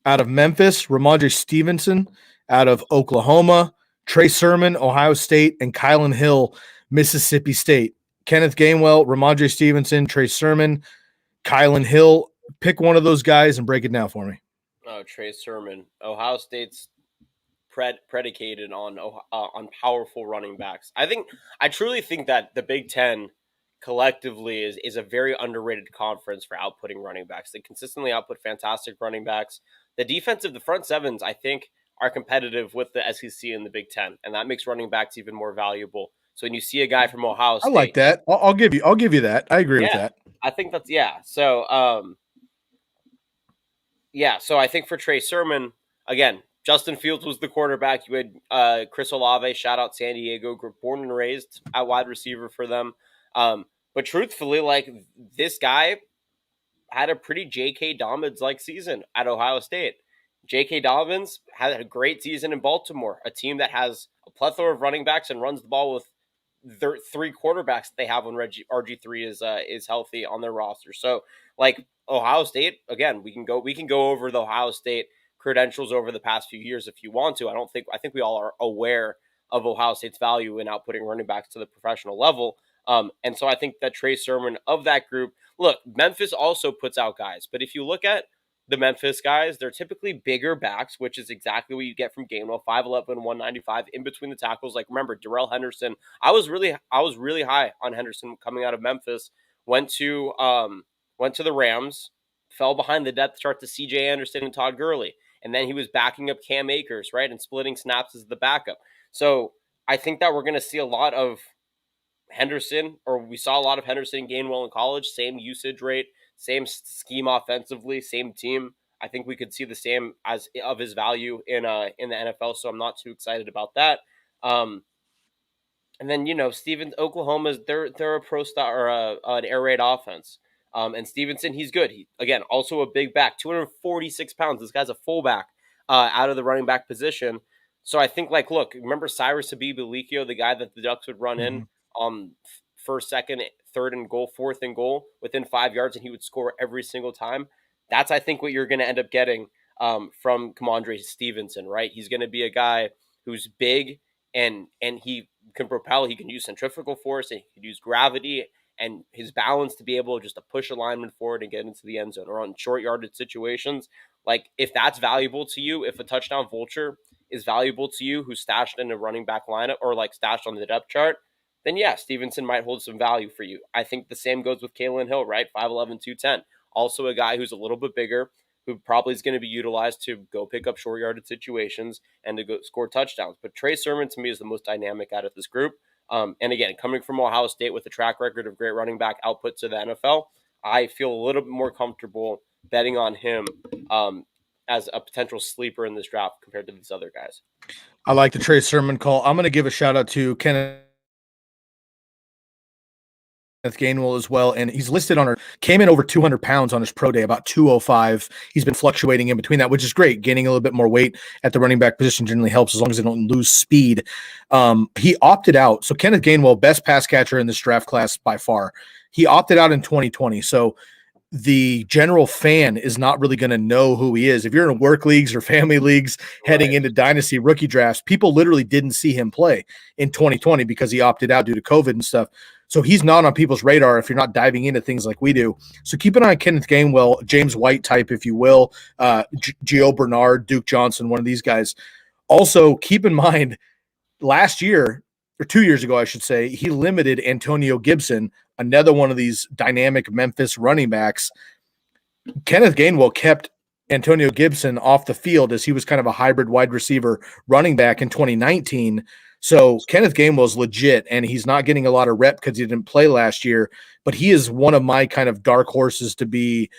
out of Memphis, Ramondre Stevenson out of Oklahoma, Trey Sermon, Ohio State, and Kylan Hill, Mississippi State. Kenneth Gainwell, Ramondre Stevenson, Trey Sermon, Kylan Hill. Pick one of those guys and break it down for me. Oh, Trey Sermon. Ohio State's predicated on powerful running backs. I truly think that the Big Ten collectively is a very underrated conference for outputting running backs. They consistently output fantastic running backs. The defense of the front sevens, I think, are competitive with the SEC and the Big Ten, and that makes running backs even more valuable. So when you see a guy from Ohio State, I like that. I'll give you that. I agree with that. I think that's So so I think for Trey Sermon, again, Justin Fields was the quarterback. You had Chris Olave, shout out San Diego, born and raised at wide receiver for them. But truthfully, like, this guy had a pretty J.K. Dobbins-like season at Ohio State. J.K. Dobbins had a great season in Baltimore, a team that has a plethora of running backs and runs the ball with their 3 quarterbacks that they have when RG3 is healthy on their roster. So, like, Ohio State, again, we can go over the Ohio State credentials over the past few years if you want to. I think we all are aware of Ohio State's value in outputting running backs to the professional level. And so I think that Trey Sermon of that group, look, Memphis also puts out guys, but if you look at the Memphis guys, they're typically bigger backs, which is exactly what you get from Gainwell, 5'11", 195 in between the tackles. Like, remember, Darrell Henderson, I was really high on Henderson coming out of Memphis, went to went to the Rams, fell behind the depth chart to C.J. Anderson and Todd Gurley, and then he was backing up Cam Akers, right, and splitting snaps as the backup. So I think that we're going to see a lot of Henderson, or we saw a lot of Henderson Gainwell in college, same usage rate, same scheme offensively, same team. I think we could see the same as of his value in the NFL, so I'm not too excited about that. And then Stevens, Oklahoma's they're a pro star or an air raid offense. And Stevenson, he's good. He again also a big back, 246 pounds. This guy's a fullback out of the running back position. So I think look, remember Cyrus Habib Elikio, the guy that the Ducks would run in first, second, third and goal, fourth and goal within 5 yards, and he would score every single time. That's I think what you're going to end up getting from Kamondre Stevenson, right? He's going to be a guy who's big and he can propel. He can use centrifugal force and he can use gravity and his balance to be able just to push a lineman forward and get into the end zone or on short yardage situations. Like if that's valuable to you, if a touchdown vulture is valuable to you who's stashed in a running back lineup or stashed on the depth chart, then yeah, Stevenson might hold some value for you. I think the same goes with Kalen Hill, right? 5'11", 210. Also a guy who's a little bit bigger, who probably is going to be utilized to go pick up short yardage situations and to go score touchdowns. But Trey Sermon, to me, is the most dynamic out of this group. And again, coming from Ohio State with a track record of great running back output to the NFL, I feel a little bit more comfortable betting on him as a potential sleeper in this draft compared to these other guys. I like the Trey Sermon call. I'm going to give a shout out to Kenneth Gainwell as well, and he's listed on came in over 200 pounds on his pro day, about 205. He's been fluctuating in between that, which is great. Gaining a little bit more weight at the running back position generally helps as long as they don't lose speed. He opted out. So Kenneth Gainwell, best pass catcher in this draft class by far. He opted out in 2020. So the general fan is not really going to know who he is. If you're in work leagues or family leagues heading into dynasty rookie drafts, people literally didn't see him play in 2020 because he opted out due to COVID and stuff. So he's not on people's radar if you're not diving into things like we do. So keep an eye on Kenneth Gainwell, James White type, if you will, Gio Bernard, Duke Johnson, one of these guys. Also, keep in mind, last year, or 2 years ago, I should say, he limited Antonio Gibson, another one of these dynamic Memphis running backs. Kenneth Gainwell kept Antonio Gibson off the field as he was kind of a hybrid wide receiver running back in 2019. So Kenneth Gainwell is legit, and he's not getting a lot of rep because he didn't play last year, but he is one of my kind of dark horses to be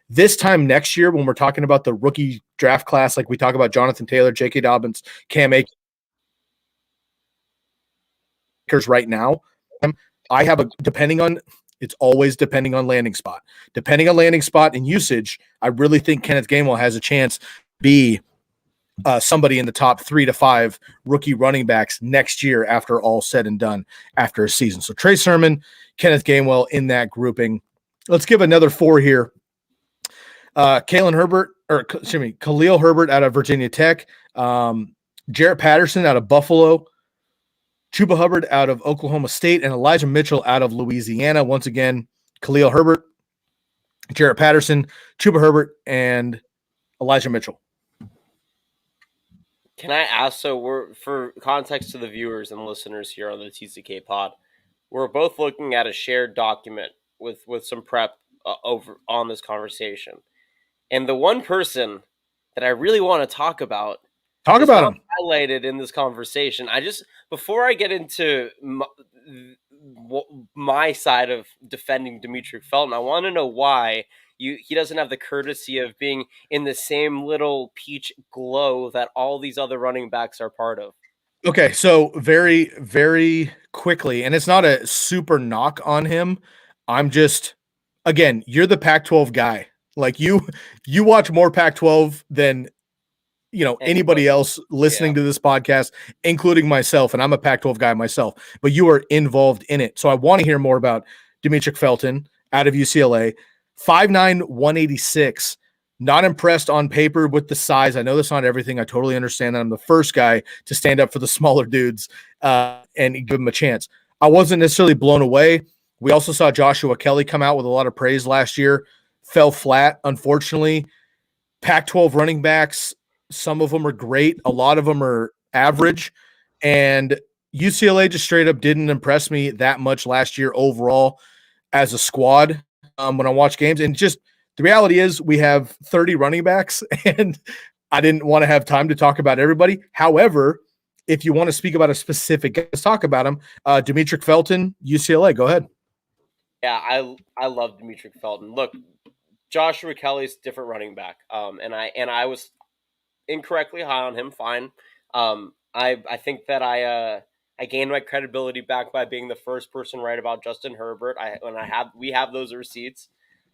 this time next year when we're talking about the rookie draft class, like we talk about Jonathan Taylor, J.K. Dobbins, Cam Akers right now. I have it's always depending on landing spot. Depending on landing spot and usage, I really think Kenneth Gainwell has a chance to be somebody in the top 3 to 5 rookie running backs next year after all said and done after a season. So Trey Sermon, Kenneth Gainwell in that grouping. Let's give another 4 here. Khalil Herbert out of Virginia Tech, Jarrett Patterson out of Buffalo, Chuba Hubbard out of Oklahoma State, and Elijah Mitchell out of Louisiana. Once again, Khalil Herbert, Jarrett Patterson, Chuba Hubbard, and Elijah Mitchell. Can I ask, so we're, for context to the viewers and listeners here on the TCK pod, we're both looking at a shared document with some prep over on this conversation. And the one person that I really want to talk about him highlighted in this conversation. Before I get into my side of defending Demetric Felton, I want to know why he doesn't have the courtesy of being in the same little peach glow that all these other running backs are part of. Okay, so very, very quickly, and it's not a super knock on him. I'm just, again, you're the Pac-12 guy. Like you watch more Pac-12 than anybody else listening to this podcast, including myself, and I'm a Pac-12 guy myself, but you are involved in it. So I want to hear more about Demetric Felton out of UCLA, 5'9", 186. Not impressed on paper with the size. I know that's not everything. I totally understand that. I'm the first guy to stand up for the smaller dudes and give them a chance. I wasn't necessarily blown away. We also saw Joshua Kelly come out with a lot of praise last year. Fell flat, unfortunately. Pac-12 running backs, some of them are great. A lot of them are average. And UCLA just straight up didn't impress me that much last year overall as a squad. when I watch games. And just the reality is we have 30 running backs, and I didn't want to have time to talk about everybody. However, if you want to speak about a specific guy, let's talk about him. Demetric Felton, UCLA. Go ahead. Yeah, I love Demetric Felton. Look, Joshua Kelly's different running back. And I was incorrectly high on him. Fine. I think that I gained my credibility back by being the first person right about Justin Herbert. We have those receipts.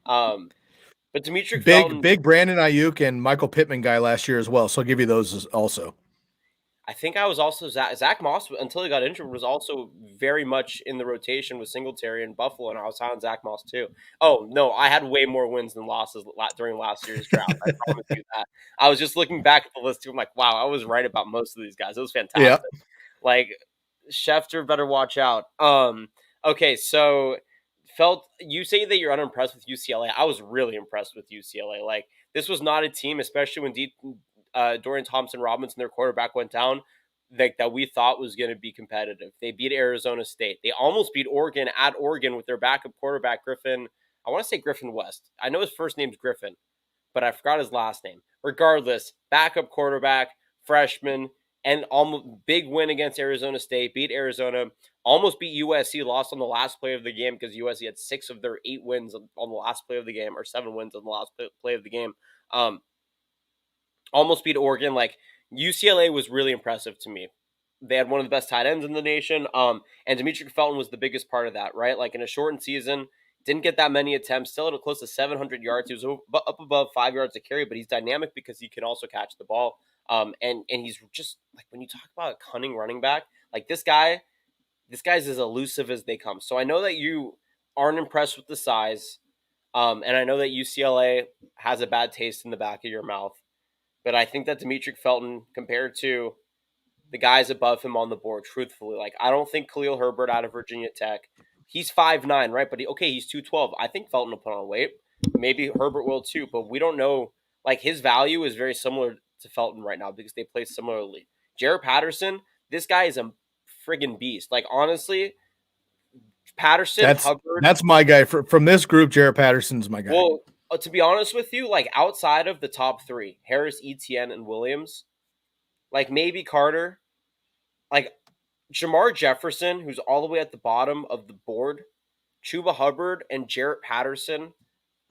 But Demetric Felton, Big Brandon Ayuk and Michael Pittman guy last year as well. So I'll give you those also. I think I was also Zach Moss until he got injured was also very much in the rotation with Singletary and Buffalo, and I was high on Zach Moss too. Oh no, I had way more wins than losses during last year's draft. I promise you that. I was just looking back at the list too. I'm like, wow, I was right about most of these guys. It was fantastic. Yeah. Like Schefter better watch out. Okay, so you say that you're unimpressed with UCLA. I was really impressed with UCLA. Like this was not a team, especially when Dorian Thompson-Robinson, their quarterback, went down, that we thought was going to be competitive. They beat Arizona State. They almost beat Oregon at Oregon with their backup quarterback, Griffin. I want to say Griffin West. I know his first name's Griffin, but I forgot his last name. Regardless, backup quarterback, freshman, and almost big win against Arizona State. Beat Arizona. Almost beat USC. Lost on the last play of the game because USC had 6 of their 8 wins on the last play of the game, or 7 wins on the last play of the game. Almost beat Oregon. Like UCLA was really impressive to me. They had one of the best tight ends in the nation. And Demetric Felton was the biggest part of that, right? Like in a shortened season, didn't get that many attempts, still at close to 700 yards. He was up above 5 yards to carry, but he's dynamic because he can also catch the ball. And he's just like, when you talk about a cunning running back, like this guy's as elusive as they come. So I know that you aren't impressed with the size. And I know that UCLA has a bad taste in the back of your mouth. But I think that Demetric Felton, compared to the guys above him on the board, truthfully, like I don't think Khalil Herbert out of Virginia Tech, he's 5'9", right? But he's 212. I think Felton will put on weight. Maybe Herbert will too, but we don't know. Like his value is very similar to Felton right now because they play similarly. Jared Patterson, this guy is a friggin' beast. Like honestly, Patterson, Hubbard. That's my guy from this group. Jared Patterson's my guy. Well, to be honest with you, like outside of the top 3, Harris, Etienne, and Williams, like maybe Carter, like Jamar Jefferson, who's all the way at the bottom of the board, Chuba Hubbard, and Jarrett Patterson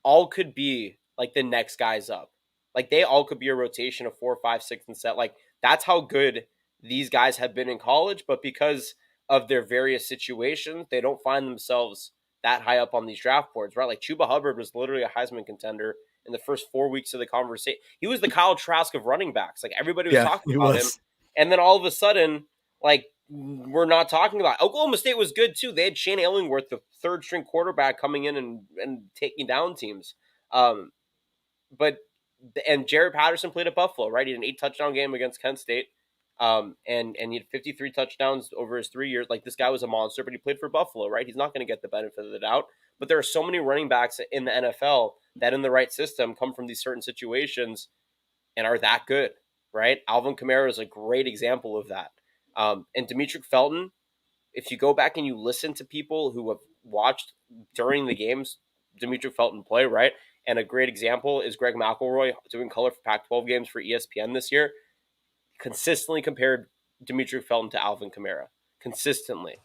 all could be like the next guys up. Like they all could be a rotation of 4, 5, 6, and 7. Like that's how good these guys have been in college, but because of their various situations, they don't find themselves that high up on these draft boards, right? Like Chuba Hubbard was literally a Heisman contender in the first 4 weeks of the conversation. He was the Kyle Trask of running backs. Like everybody was talking about him. And then all of a sudden, like we're not talking about Oklahoma State was good too. They had Shane Illingworth, the 3rd string quarterback, coming in and taking down teams. But Jared Patterson played at Buffalo, right? He had an 8 touchdown game against Kent State. And he had 53 touchdowns over his 3 years. Like this guy was a monster, but he played for Buffalo, right? He's not going to get the benefit of the doubt. But there are so many running backs in the NFL that in the right system come from these certain situations and are that good, right? Alvin Kamara is a great example of that. And Demetric Felton, if you go back and you listen to people who have watched during the games, Demetric Felton play, right? And a great example is Greg McElroy doing color for Pac-12 games for ESPN this year. Consistently compared Demetric Felton to Alvin Kamara. Consistently.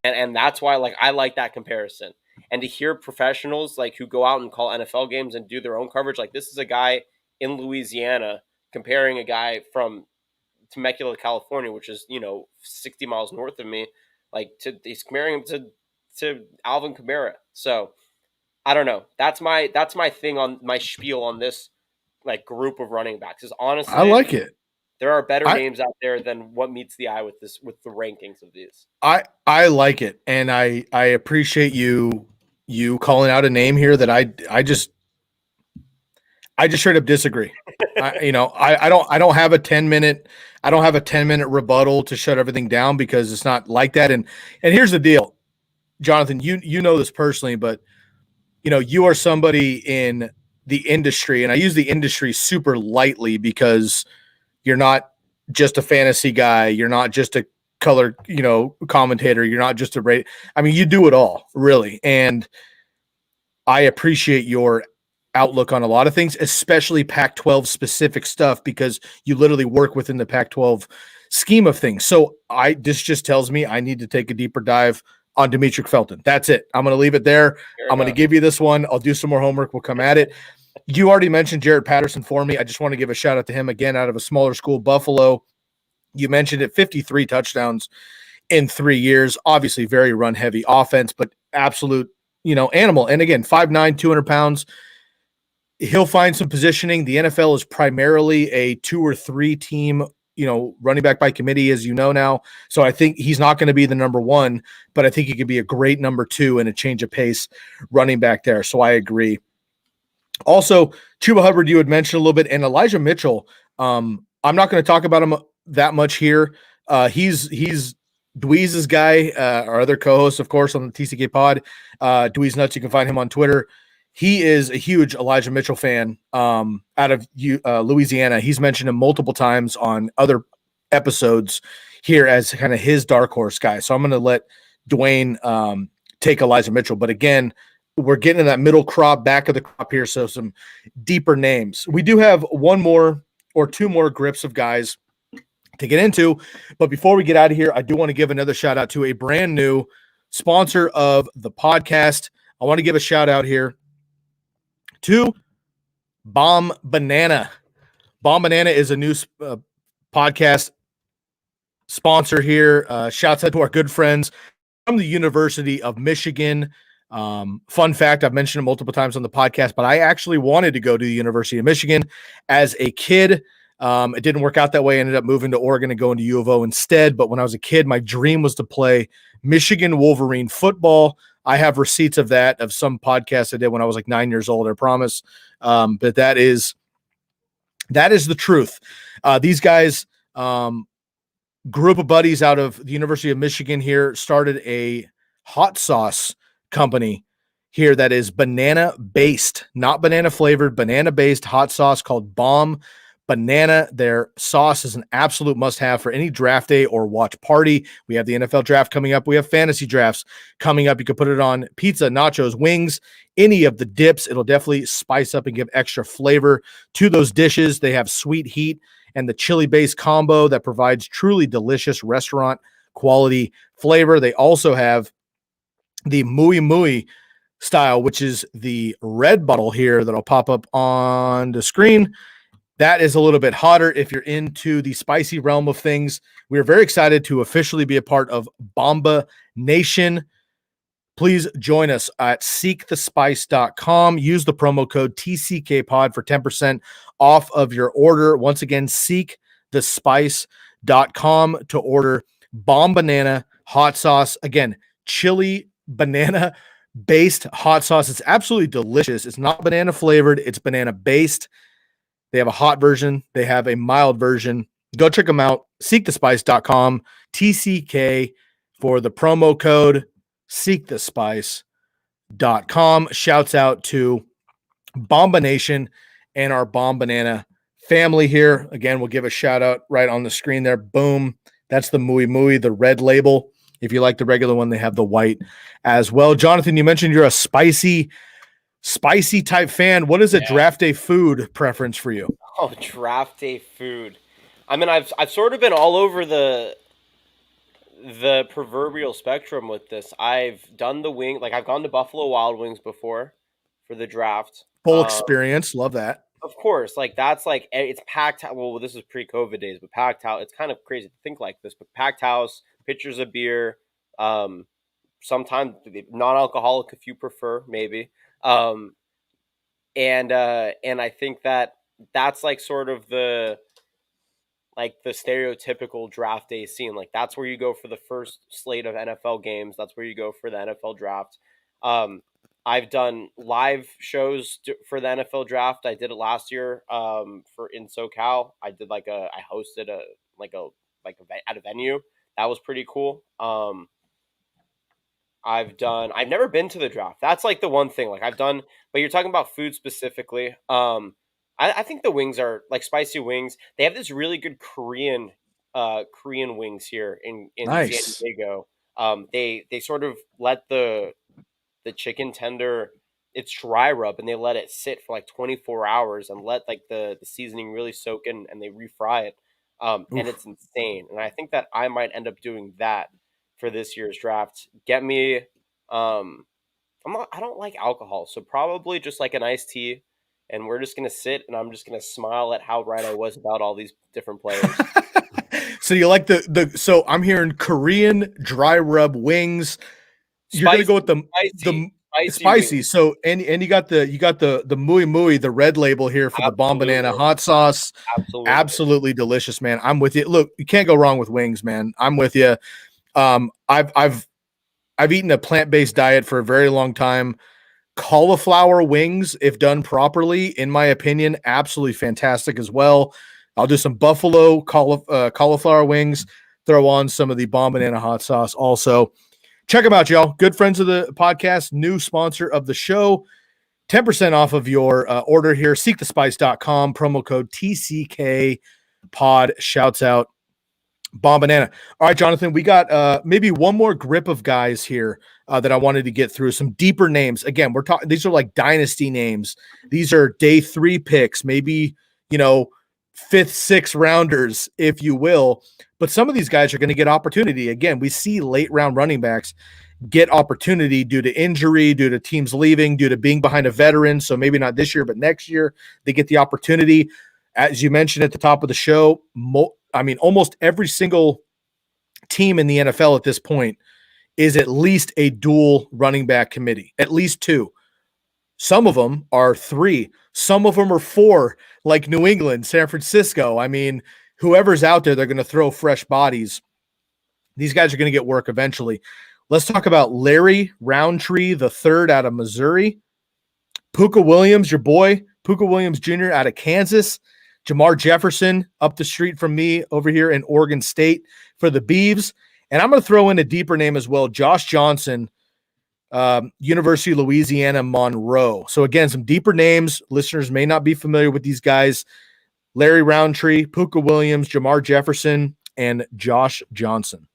And that's why like I like that comparison. And to hear professionals like who go out and call NFL games and do their own coverage, like this is a guy in Louisiana comparing a guy from Temecula, California, which is, 60 miles north of me, he's comparing him to Alvin Kamara. So I don't know. That's my thing on my spiel on this like group of running backs. Is honestly I like it. There are better names out there than what meets the eye with the rankings of these. I like it, and I appreciate you calling out a name here that I just straight up disagree. I don't have a 10-minute rebuttal to shut everything down because it's not like that. And here's the deal, Jonathan. You know this personally, but you are somebody in the industry, and I use the industry super lightly because you're not just a fantasy guy. You're not just a color, commentator. You're not just you do it all, really. And I appreciate your outlook on a lot of things, especially Pac-12 specific stuff, because you literally work within the Pac-12 scheme of things. So this just tells me I need to take a deeper dive on Demetric Felton. That's it. I'm going to leave it there. Fair I'm going to enough. give you this one. I'll do some more homework. We'll come at it. You already mentioned Jared Patterson for me. I just want to give a shout out to him again, out of a smaller school, Buffalo. You mentioned it, 53 touchdowns in 3 years. Obviously, very run heavy offense, but absolute, animal. And again, 5'9", 200 pounds. He'll find some positioning. The NFL is primarily a 2 or 3 team, running back by committee, as you know now. So I think he's not going to be the number 1, but I think he could be a great number 2 and a change of pace running back there. So I agree. Also, Chuba Hubbard, you had mentioned a little bit, and Elijah Mitchell. I'm not going to talk about him that much here. He's Dweez's guy, our other co-host, of course, on the TCK pod. Dweez Nuts, you can find him on Twitter. He is a huge Elijah Mitchell fan out of Louisiana. He's mentioned him multiple times on other episodes here as kind of his dark horse guy. So I'm going to let Dwayne take Elijah Mitchell. But again, we're getting in that middle crop, back of the crop here, so some deeper names. We do have one more or two more grips of guys to get into, but before we get out of here, I do want to give another shout out to a brand new sponsor of the podcast. I want to give a shout out here to Bomb Banana. Bomb Banana is a new podcast sponsor here. Shouts out to our good friends from the University of Michigan. Fun fact, I've mentioned it multiple times on the podcast, but I actually wanted to go to the University of Michigan as a kid. It didn't work out that way. I ended up moving to Oregon and going to U of O instead. But when I was a kid, my dream was to play Michigan Wolverine football. I have receipts of that, of some podcast I did when I was like 9 years old, I promise. But that is the truth. These guys, group of buddies out of the University of Michigan here, started a hot sauce company here that is banana based, not banana flavored, banana based hot sauce called Bomb Banana. Their sauce is an absolute must have for any draft day or watch party. We have the NFL draft coming up. We have fantasy drafts coming up. You can put it on pizza, nachos, wings, any of the dips. It'll definitely spice up and give extra flavor to those dishes. They have sweet heat and the chili based combo that provides truly delicious restaurant quality flavor. They also have the Muy Muy style, which is the red bottle here that'll pop up on the screen. That is a little bit hotter if you're into the spicy realm of things. We're very excited to officially be a part of Bomba Nation. Please join us at seekthespice.com. Use the promo code TCKPod for 10% off of your order. Once again, seekthespice.com to order Bomb Banana hot sauce. Again, chili banana based hot sauce. It's absolutely delicious. It's not banana flavored, it's banana based. They have a hot version, they have a mild version. Go check them out. Seekthespice.com, TCK for the promo code. Seekthespice.com. Shouts out to Bomba Nation and our Bomb Banana family here. Again, we'll give a shout out right on the screen there. Boom. That's the Muy Muy, the red label. If you like the regular one, they have the white as well. Jonathan, you mentioned you're a spicy type fan. What is a draft day food preference for you? Oh, draft day food. I mean, I've sort of been all over the proverbial spectrum with this. I've done the wing, like I've gone to Buffalo Wild Wings before for the draft. Full experience. Love that. Of course, like that's like it's packed. Well, this is pre-COVID days, but packed house. It's kind of crazy to think like this, but packed house, pitchers of beer, sometimes non-alcoholic if you prefer, maybe. And I think that's like sort of the stereotypical draft day scene. Like that's where you go for the first slate of NFL games. That's where you go for the NFL draft. I've done live shows for the NFL draft. I did it last year for in SoCal. I did I hosted at a venue. That was pretty cool. I've never been to the draft. That's like the one thing. Like I've done, but you're talking about food specifically. I think the wings are like spicy wings. They have this really good Korean wings here in Nice. San Diego. They sort of let the chicken tender it's dry rub and they let it sit for like 24 hours and let like the seasoning really soak in and they refry it. And Oof. it's insane. And I think that I might end up doing that for this year's draft. Get me, I don't like alcohol, so probably just like an iced tea. And we're just gonna sit and I'm just gonna smile at how right I was about all these different players. So you like so I'm hearing Korean dry rub wings. You're gonna Spicy, go with the spicy spicy. wings. So and you got the muy muy, the red label here for the bomb banana Absolutely, hot sauce. absolutely. Absolutely delicious, man. I'm with you. Look, you can't go wrong with wings, man. I'm with you. I've eaten a plant-based diet for a very long time. Cauliflower wings, if done properly, in my opinion, absolutely fantastic as well. I'll do some buffalo cauliflower wings, throw on some of the bomb banana hot sauce also. Check them out, y'all. Good friends of the podcast, new sponsor of the show. 10% off of your order here. Seekthespice.com, promo code TCK pod. Shouts out Bomb Banana. All right, Jonathan, we got maybe one more grip of guys here that I wanted to get through. Some deeper names. Again, we're talking, these are like dynasty names. These are day 3 picks, maybe, you know, 5th, 6th rounders, if you will. But some of these guys are going to get opportunity. Again, we see late round running backs get opportunity due to injury, due to teams leaving, due to being behind a veteran. So maybe not this year, but next year they get the opportunity. As you mentioned at the top of the show, almost every single team in the NFL at this point is at least a dual running back committee, at least 2. Some of them are 3. Some of them are 4, like New England, San Francisco. I mean, whoever's out there, they're going to throw fresh bodies. These guys are going to get work eventually. Let's talk about Larry Roundtree, the third out of Missouri. Puka Williams, your boy, Puka Williams Jr. out of Kansas. Jamar Jefferson up the street from me over here in Oregon State for the Beavs. And I'm going to throw in a deeper name as well, Josh Johnson, University of Louisiana, Monroe. So again, some deeper names. Listeners may not be familiar with these guys. Larry Roundtree, Puka Williams, Jamar Jefferson, and Josh Johnson.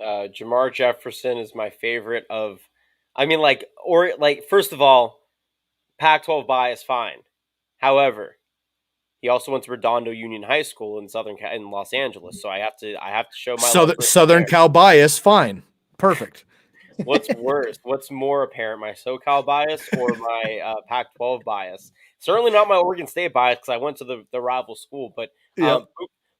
Jamar Jefferson is my favorite of, first of all, Pac-12 bias, fine. However, he also went to Redondo Union High School in Los Angeles, so I have to show my love for him Southern there. Cal bias, fine. Perfect. What's worse? What's more apparent, my SoCal bias or my Pac-12 bias? Certainly not my Oregon State bias because I went to the rival school. But Yep.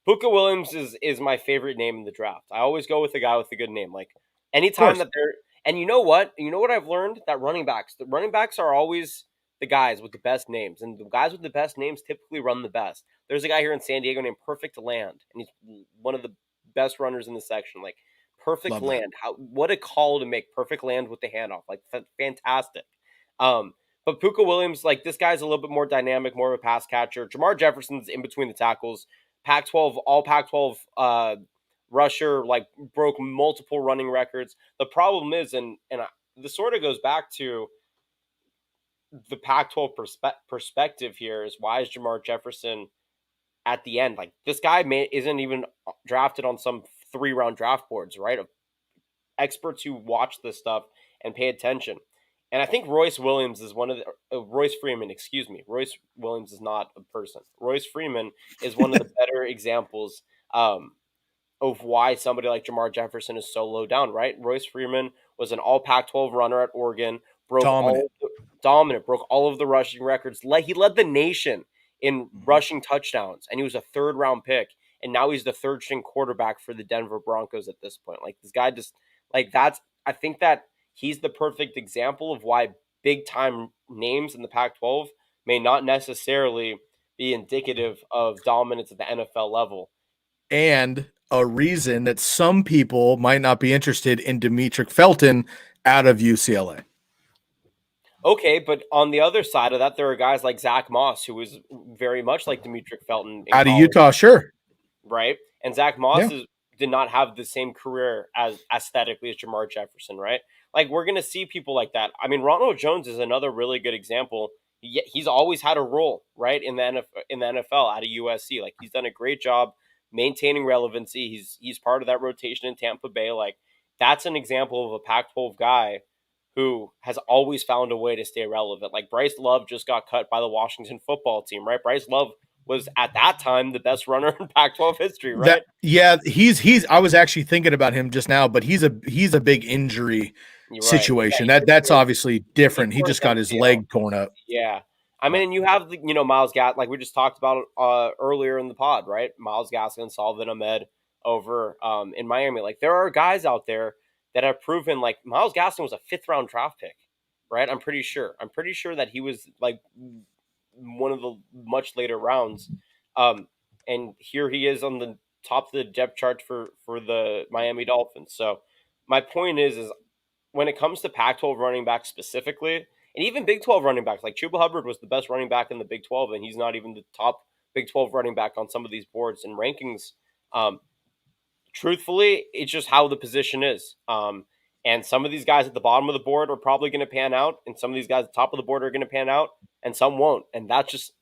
Puka Williams is my favorite name in the draft. I always go with a guy with a good name. Like anytime course. that they're and you know what I've learned that the running backs are always the guys with the best names, and the guys with the best names typically run the best. There's a guy here in San Diego named Perfect Land, and he's one of the best runners in the section. Like Perfect Love that. Land. What a call to make Perfect Land with the handoff. Like fantastic. But Puka Williams, like this guy's a little bit more dynamic, more of a pass catcher. Jamar Jefferson's in between the tackles. Pac-12, all Pac-12 rusher, like broke multiple running records. The problem is, this sort of goes back to the Pac-12 perspective here is why is Jamar Jefferson at the end? Like this guy isn't even drafted on some 3-round draft boards, right? Experts who watch this stuff and pay attention. And I think Royce Williams is one of the Royce Freeman, excuse me. Royce Williams is not a person. Royce Freeman is one of the better examples of why somebody like Jamar Jefferson is so low down, right? Royce Freeman was an all Pac-12 runner at Oregon, Dominant. broke all of the rushing records. He led the nation in rushing touchdowns, and he was a 3rd-round pick, and now he's the 3rd-string quarterback for the Denver Broncos at this point. Like this guy just I think that he's the perfect example of why big-time names in the Pac-12 may not necessarily be indicative of dominance at the NFL level. And a reason that some people might not be interested in Demetric Felton out of UCLA. Okay, but on the other side of that, there are guys like Zach Moss, who was very much like Demetric Felton in Out of college, Utah, sure. right? And Zach Moss Yeah. did not have the same career as aesthetically as Jamar Jefferson, right? Like we're gonna see people like that. I mean, Ronald Jones is another really good example. He's always had a role, right, in the NFL out of USC. Like he's done a great job maintaining relevancy. He's part of that rotation in Tampa Bay. Like that's an example of a Pac-12 guy who has always found a way to stay relevant. Like Bryce Love just got cut by the Washington football team, right? Bryce Love was at that time the best runner in Pac-12 history, right? He's I was actually thinking about him just now, but he's a big injury You're right. situation. Yeah, That's obviously he different. He tore his just got his MCL. leg torn up. Yeah. I mean, you have Miles Gaskin, like we just talked about earlier in the pod, right? Miles Gaskin, Salvin Ahmed over in Miami. Like there are guys out there that have proven, like Miles Gaskin was a 5th-round draft pick, right? I'm pretty sure that he was like one of the much later rounds. And here he is on the top of the depth chart for the Miami Dolphins. So my point is when it comes to Pac-12 running backs specifically, and even Big 12 running backs, like Chuba Hubbard was the best running back in the Big 12, and he's not even the top Big 12 running back on some of these boards and rankings. Truthfully, it's just how the position is. And some of these guys at the bottom of the board are probably going to pan out, and some of these guys at the top of the board are going to pan out, and some won't. And that's just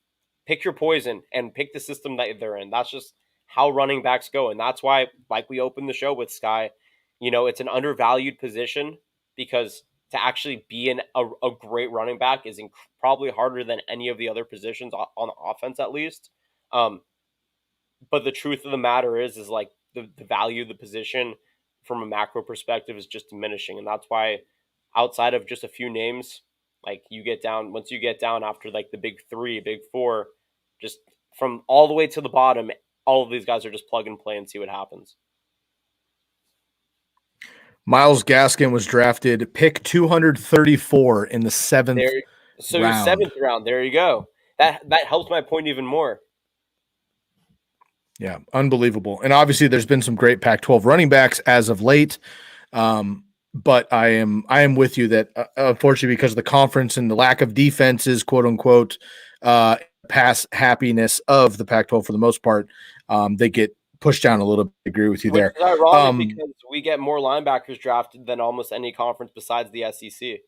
pick your poison and pick the system that they're in. That's just how running backs go. And that's why, like we opened the show with Sky, it's an undervalued position because to actually be a great running back is probably harder than any of the other positions on offense, at least. But the truth of the matter is like the value of the position from a macro perspective is just diminishing. And that's why outside of just a few names, like once you get down after like the big 3, big 4, just from all the way to the bottom, all of these guys are just plug and play and see what happens. Miles Gaskin was drafted pick 234 in the 7th round. So 7th round. There you go. That helps my point even more. Yeah, unbelievable. And obviously there's been some great Pac-12 running backs as of late. But I am with you that unfortunately because of the conference and the lack of defenses, quote unquote, pass happiness of the Pac-12 for the most part, they get pushed down a little bit. I agree with you there. Which is ironic because we get more linebackers drafted than almost any conference besides the SEC.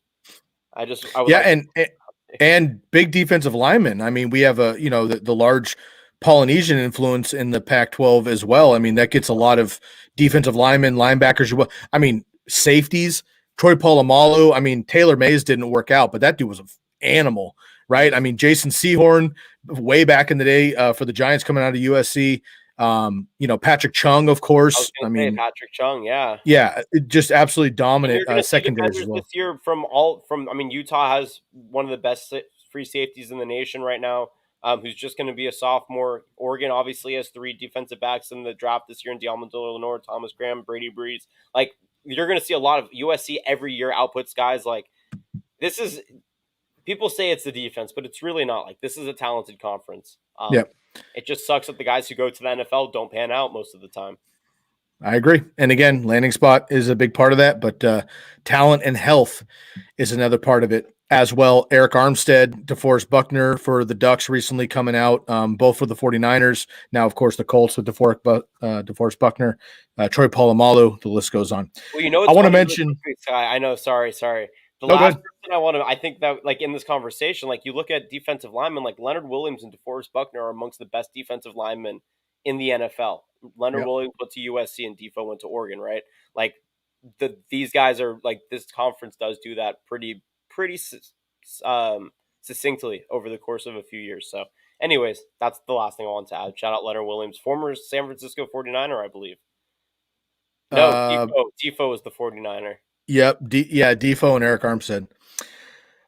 And big defensive linemen. I mean, we have the large Polynesian influence in the Pac-12 as well. I mean, that gets a lot of defensive linemen, linebackers. I mean, safeties, Troy Polamalu. I mean, Taylor Mays didn't work out, but that dude was an animal, right? I mean, Jason Sehorn way back in the day for the Giants coming out of USC. Patrick Chung, of course. Patrick Chung, yeah, just absolutely dominant secondaries as well. This year Utah has one of the best free safeties in the nation right now. Who's just going to be a sophomore. Oregon obviously has 3 defensive backs in the draft this year in Diamandola Lenore, Thomas Graham, Brady Breeze. Like you're going to see a lot of USC every year outputs guys like this is. People say it's the defense, but it's really not. Like this is a talented conference. It just sucks that the guys who go to the NFL don't pan out most of the time. I agree. And again, landing spot is a big part of that, but talent and health is another part of it as well. Eric Armstead, DeForest Buckner for the Ducks recently coming out, both for the 49ers. Now, of course, the Colts with DeForest Buckner, Troy Polamalu, the list goes on. Well, I want to mention. I know. Sorry. The last person I think that like in this conversation, like you look at defensive linemen, like Leonard Williams and DeForest Buckner are amongst the best defensive linemen in the NFL. Leonard Williams went to USC and Defoe went to Oregon, right? Like these guys are like this conference does do that pretty succinctly over the course of a few years. So anyways, that's the last thing I want to add. Shout out Leonard Williams, former San Francisco 49er, I believe. No, Defoe was the 49er. Yep. Defoe and Eric Armstead.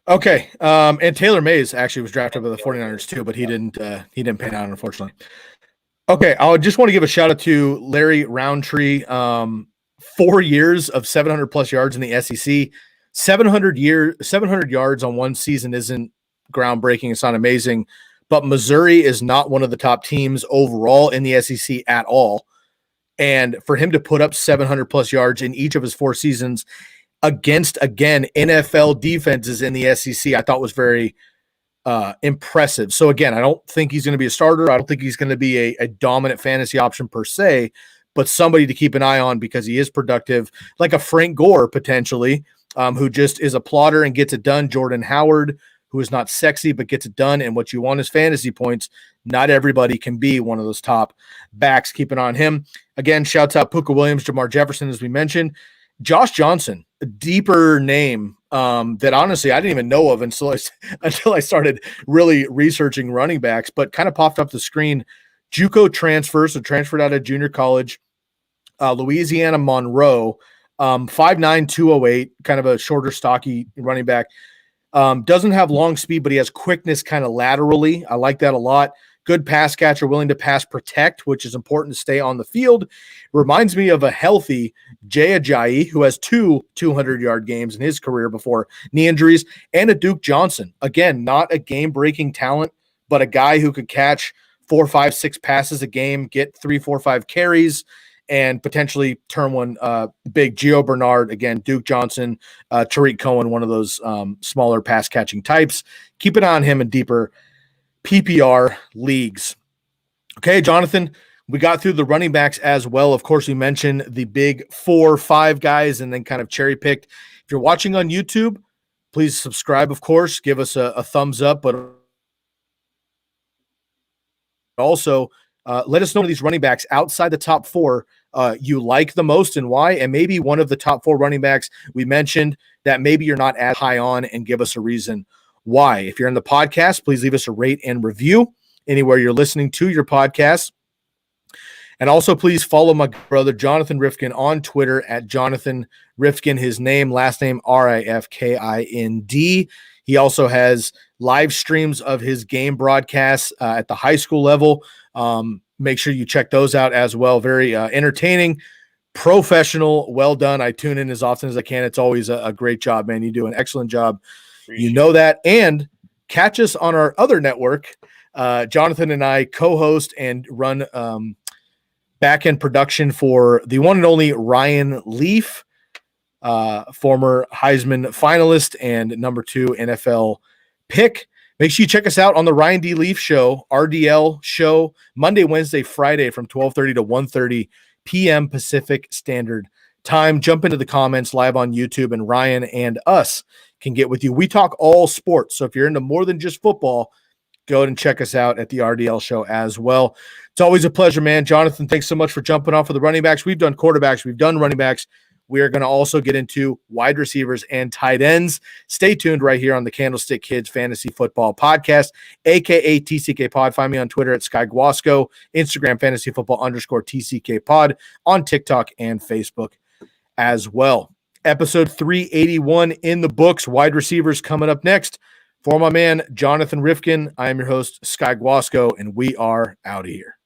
Okay. And Taylor Mays actually was drafted by the 49ers too, but he didn't pan out, unfortunately. Okay. I just want to give a shout out to Larry Roundtree. 4 years of 700 plus yards in the SEC. 700 yards on one season isn't groundbreaking. It's not amazing, but Missouri is not one of the top teams overall in the SEC at all. And for him to put up 700 plus yards in each of his 4 seasons against, again, NFL defenses in the SEC, I thought was very impressive. So again, I don't think he's going to be a starter. I don't think he's going to be a dominant fantasy option per se, but somebody to keep an eye on because he is productive, like a Frank Gore potentially, who just is a plotter and gets it done. Jordan Howard, who is not sexy but gets it done, and what you want is fantasy points. Not everybody can be one of those top backs. Keep an eye on him. Again, shouts out Puka Williams, Jamar Jefferson, as we mentioned. Josh Johnson, a deeper name that honestly I didn't even know of until I started really researching running backs, but kind of popped up the screen. JUCO transfer, so transferred out of junior college, Louisiana Monroe, 5'9", 208, kind of a shorter, stocky running back. Doesn't have long speed, but he has quickness kind of laterally. I like that a lot. Good pass catcher, willing to pass protect, which is important to stay on the field. Reminds me of a healthy Jay Ajayi, who has 200-yard games in his career before knee injuries, and a Duke Johnson. Again, not a game-breaking talent, but a guy who could catch 4, 5, 6 passes a game, get 3, 4, 5 carries, and potentially turn one big. Gio Bernard, again, Duke Johnson, Tariq Cohen, one of those smaller pass-catching types. Keep an eye on him in deeper PPR leagues. Okay, Jonathan, we got through the running backs as well. Of course, we mentioned the big 4 or 5 guys and then kind of cherry-picked. If you're watching on YouTube, please subscribe, of course. Give us a thumbs up, but also let us know these running backs outside the top 4 you like the most and why, and maybe one of the top 4 running backs we mentioned that maybe you're not as high on, and give us a reason why. If you're in the podcast, please leave us a rate and review anywhere you're listening to your podcast. And also, please follow my brother, Jonathan Rifkind, on Twitter at Jonathan Rifkind, his name, last name, Rifkind. He also has live streams of his game broadcasts at the high school level. Make sure you check those out as well. Very entertaining, professional, well done. I tune in as often as I can. It's always a great job, man. You do an excellent job. You know that. And catch us on our other network. Jonathan and I co-host and run back-end production for the one and only Ryan Leaf, former Heisman finalist and number 2 NFL pick. Make sure you check us out on the Ryan D. Leaf Show, RDL show, Monday, Wednesday, Friday from 12:30 to 1:30 p.m. Pacific Standard Time. Jump into the comments live on YouTube, and Ryan and us can get with you. We talk all sports, so if you're into more than just football, go ahead and check us out at the RDL show as well. It's always a pleasure, man. Jonathan, thanks so much for jumping off of the running backs. We've done quarterbacks. We've done running backs. We are going to also get into wide receivers and tight ends. Stay tuned right here on the Candlestick Kids Fantasy Football Podcast, a.k.a. TCK Pod. Find me on Twitter at Sky Guasco, Instagram Fantasy Football _TCK Pod, on TikTok and Facebook as well. Episode 381 in the books. Wide receivers coming up next. For my man, Jonathan Rifkind, I am your host, Sky Guasco, and we are out of here.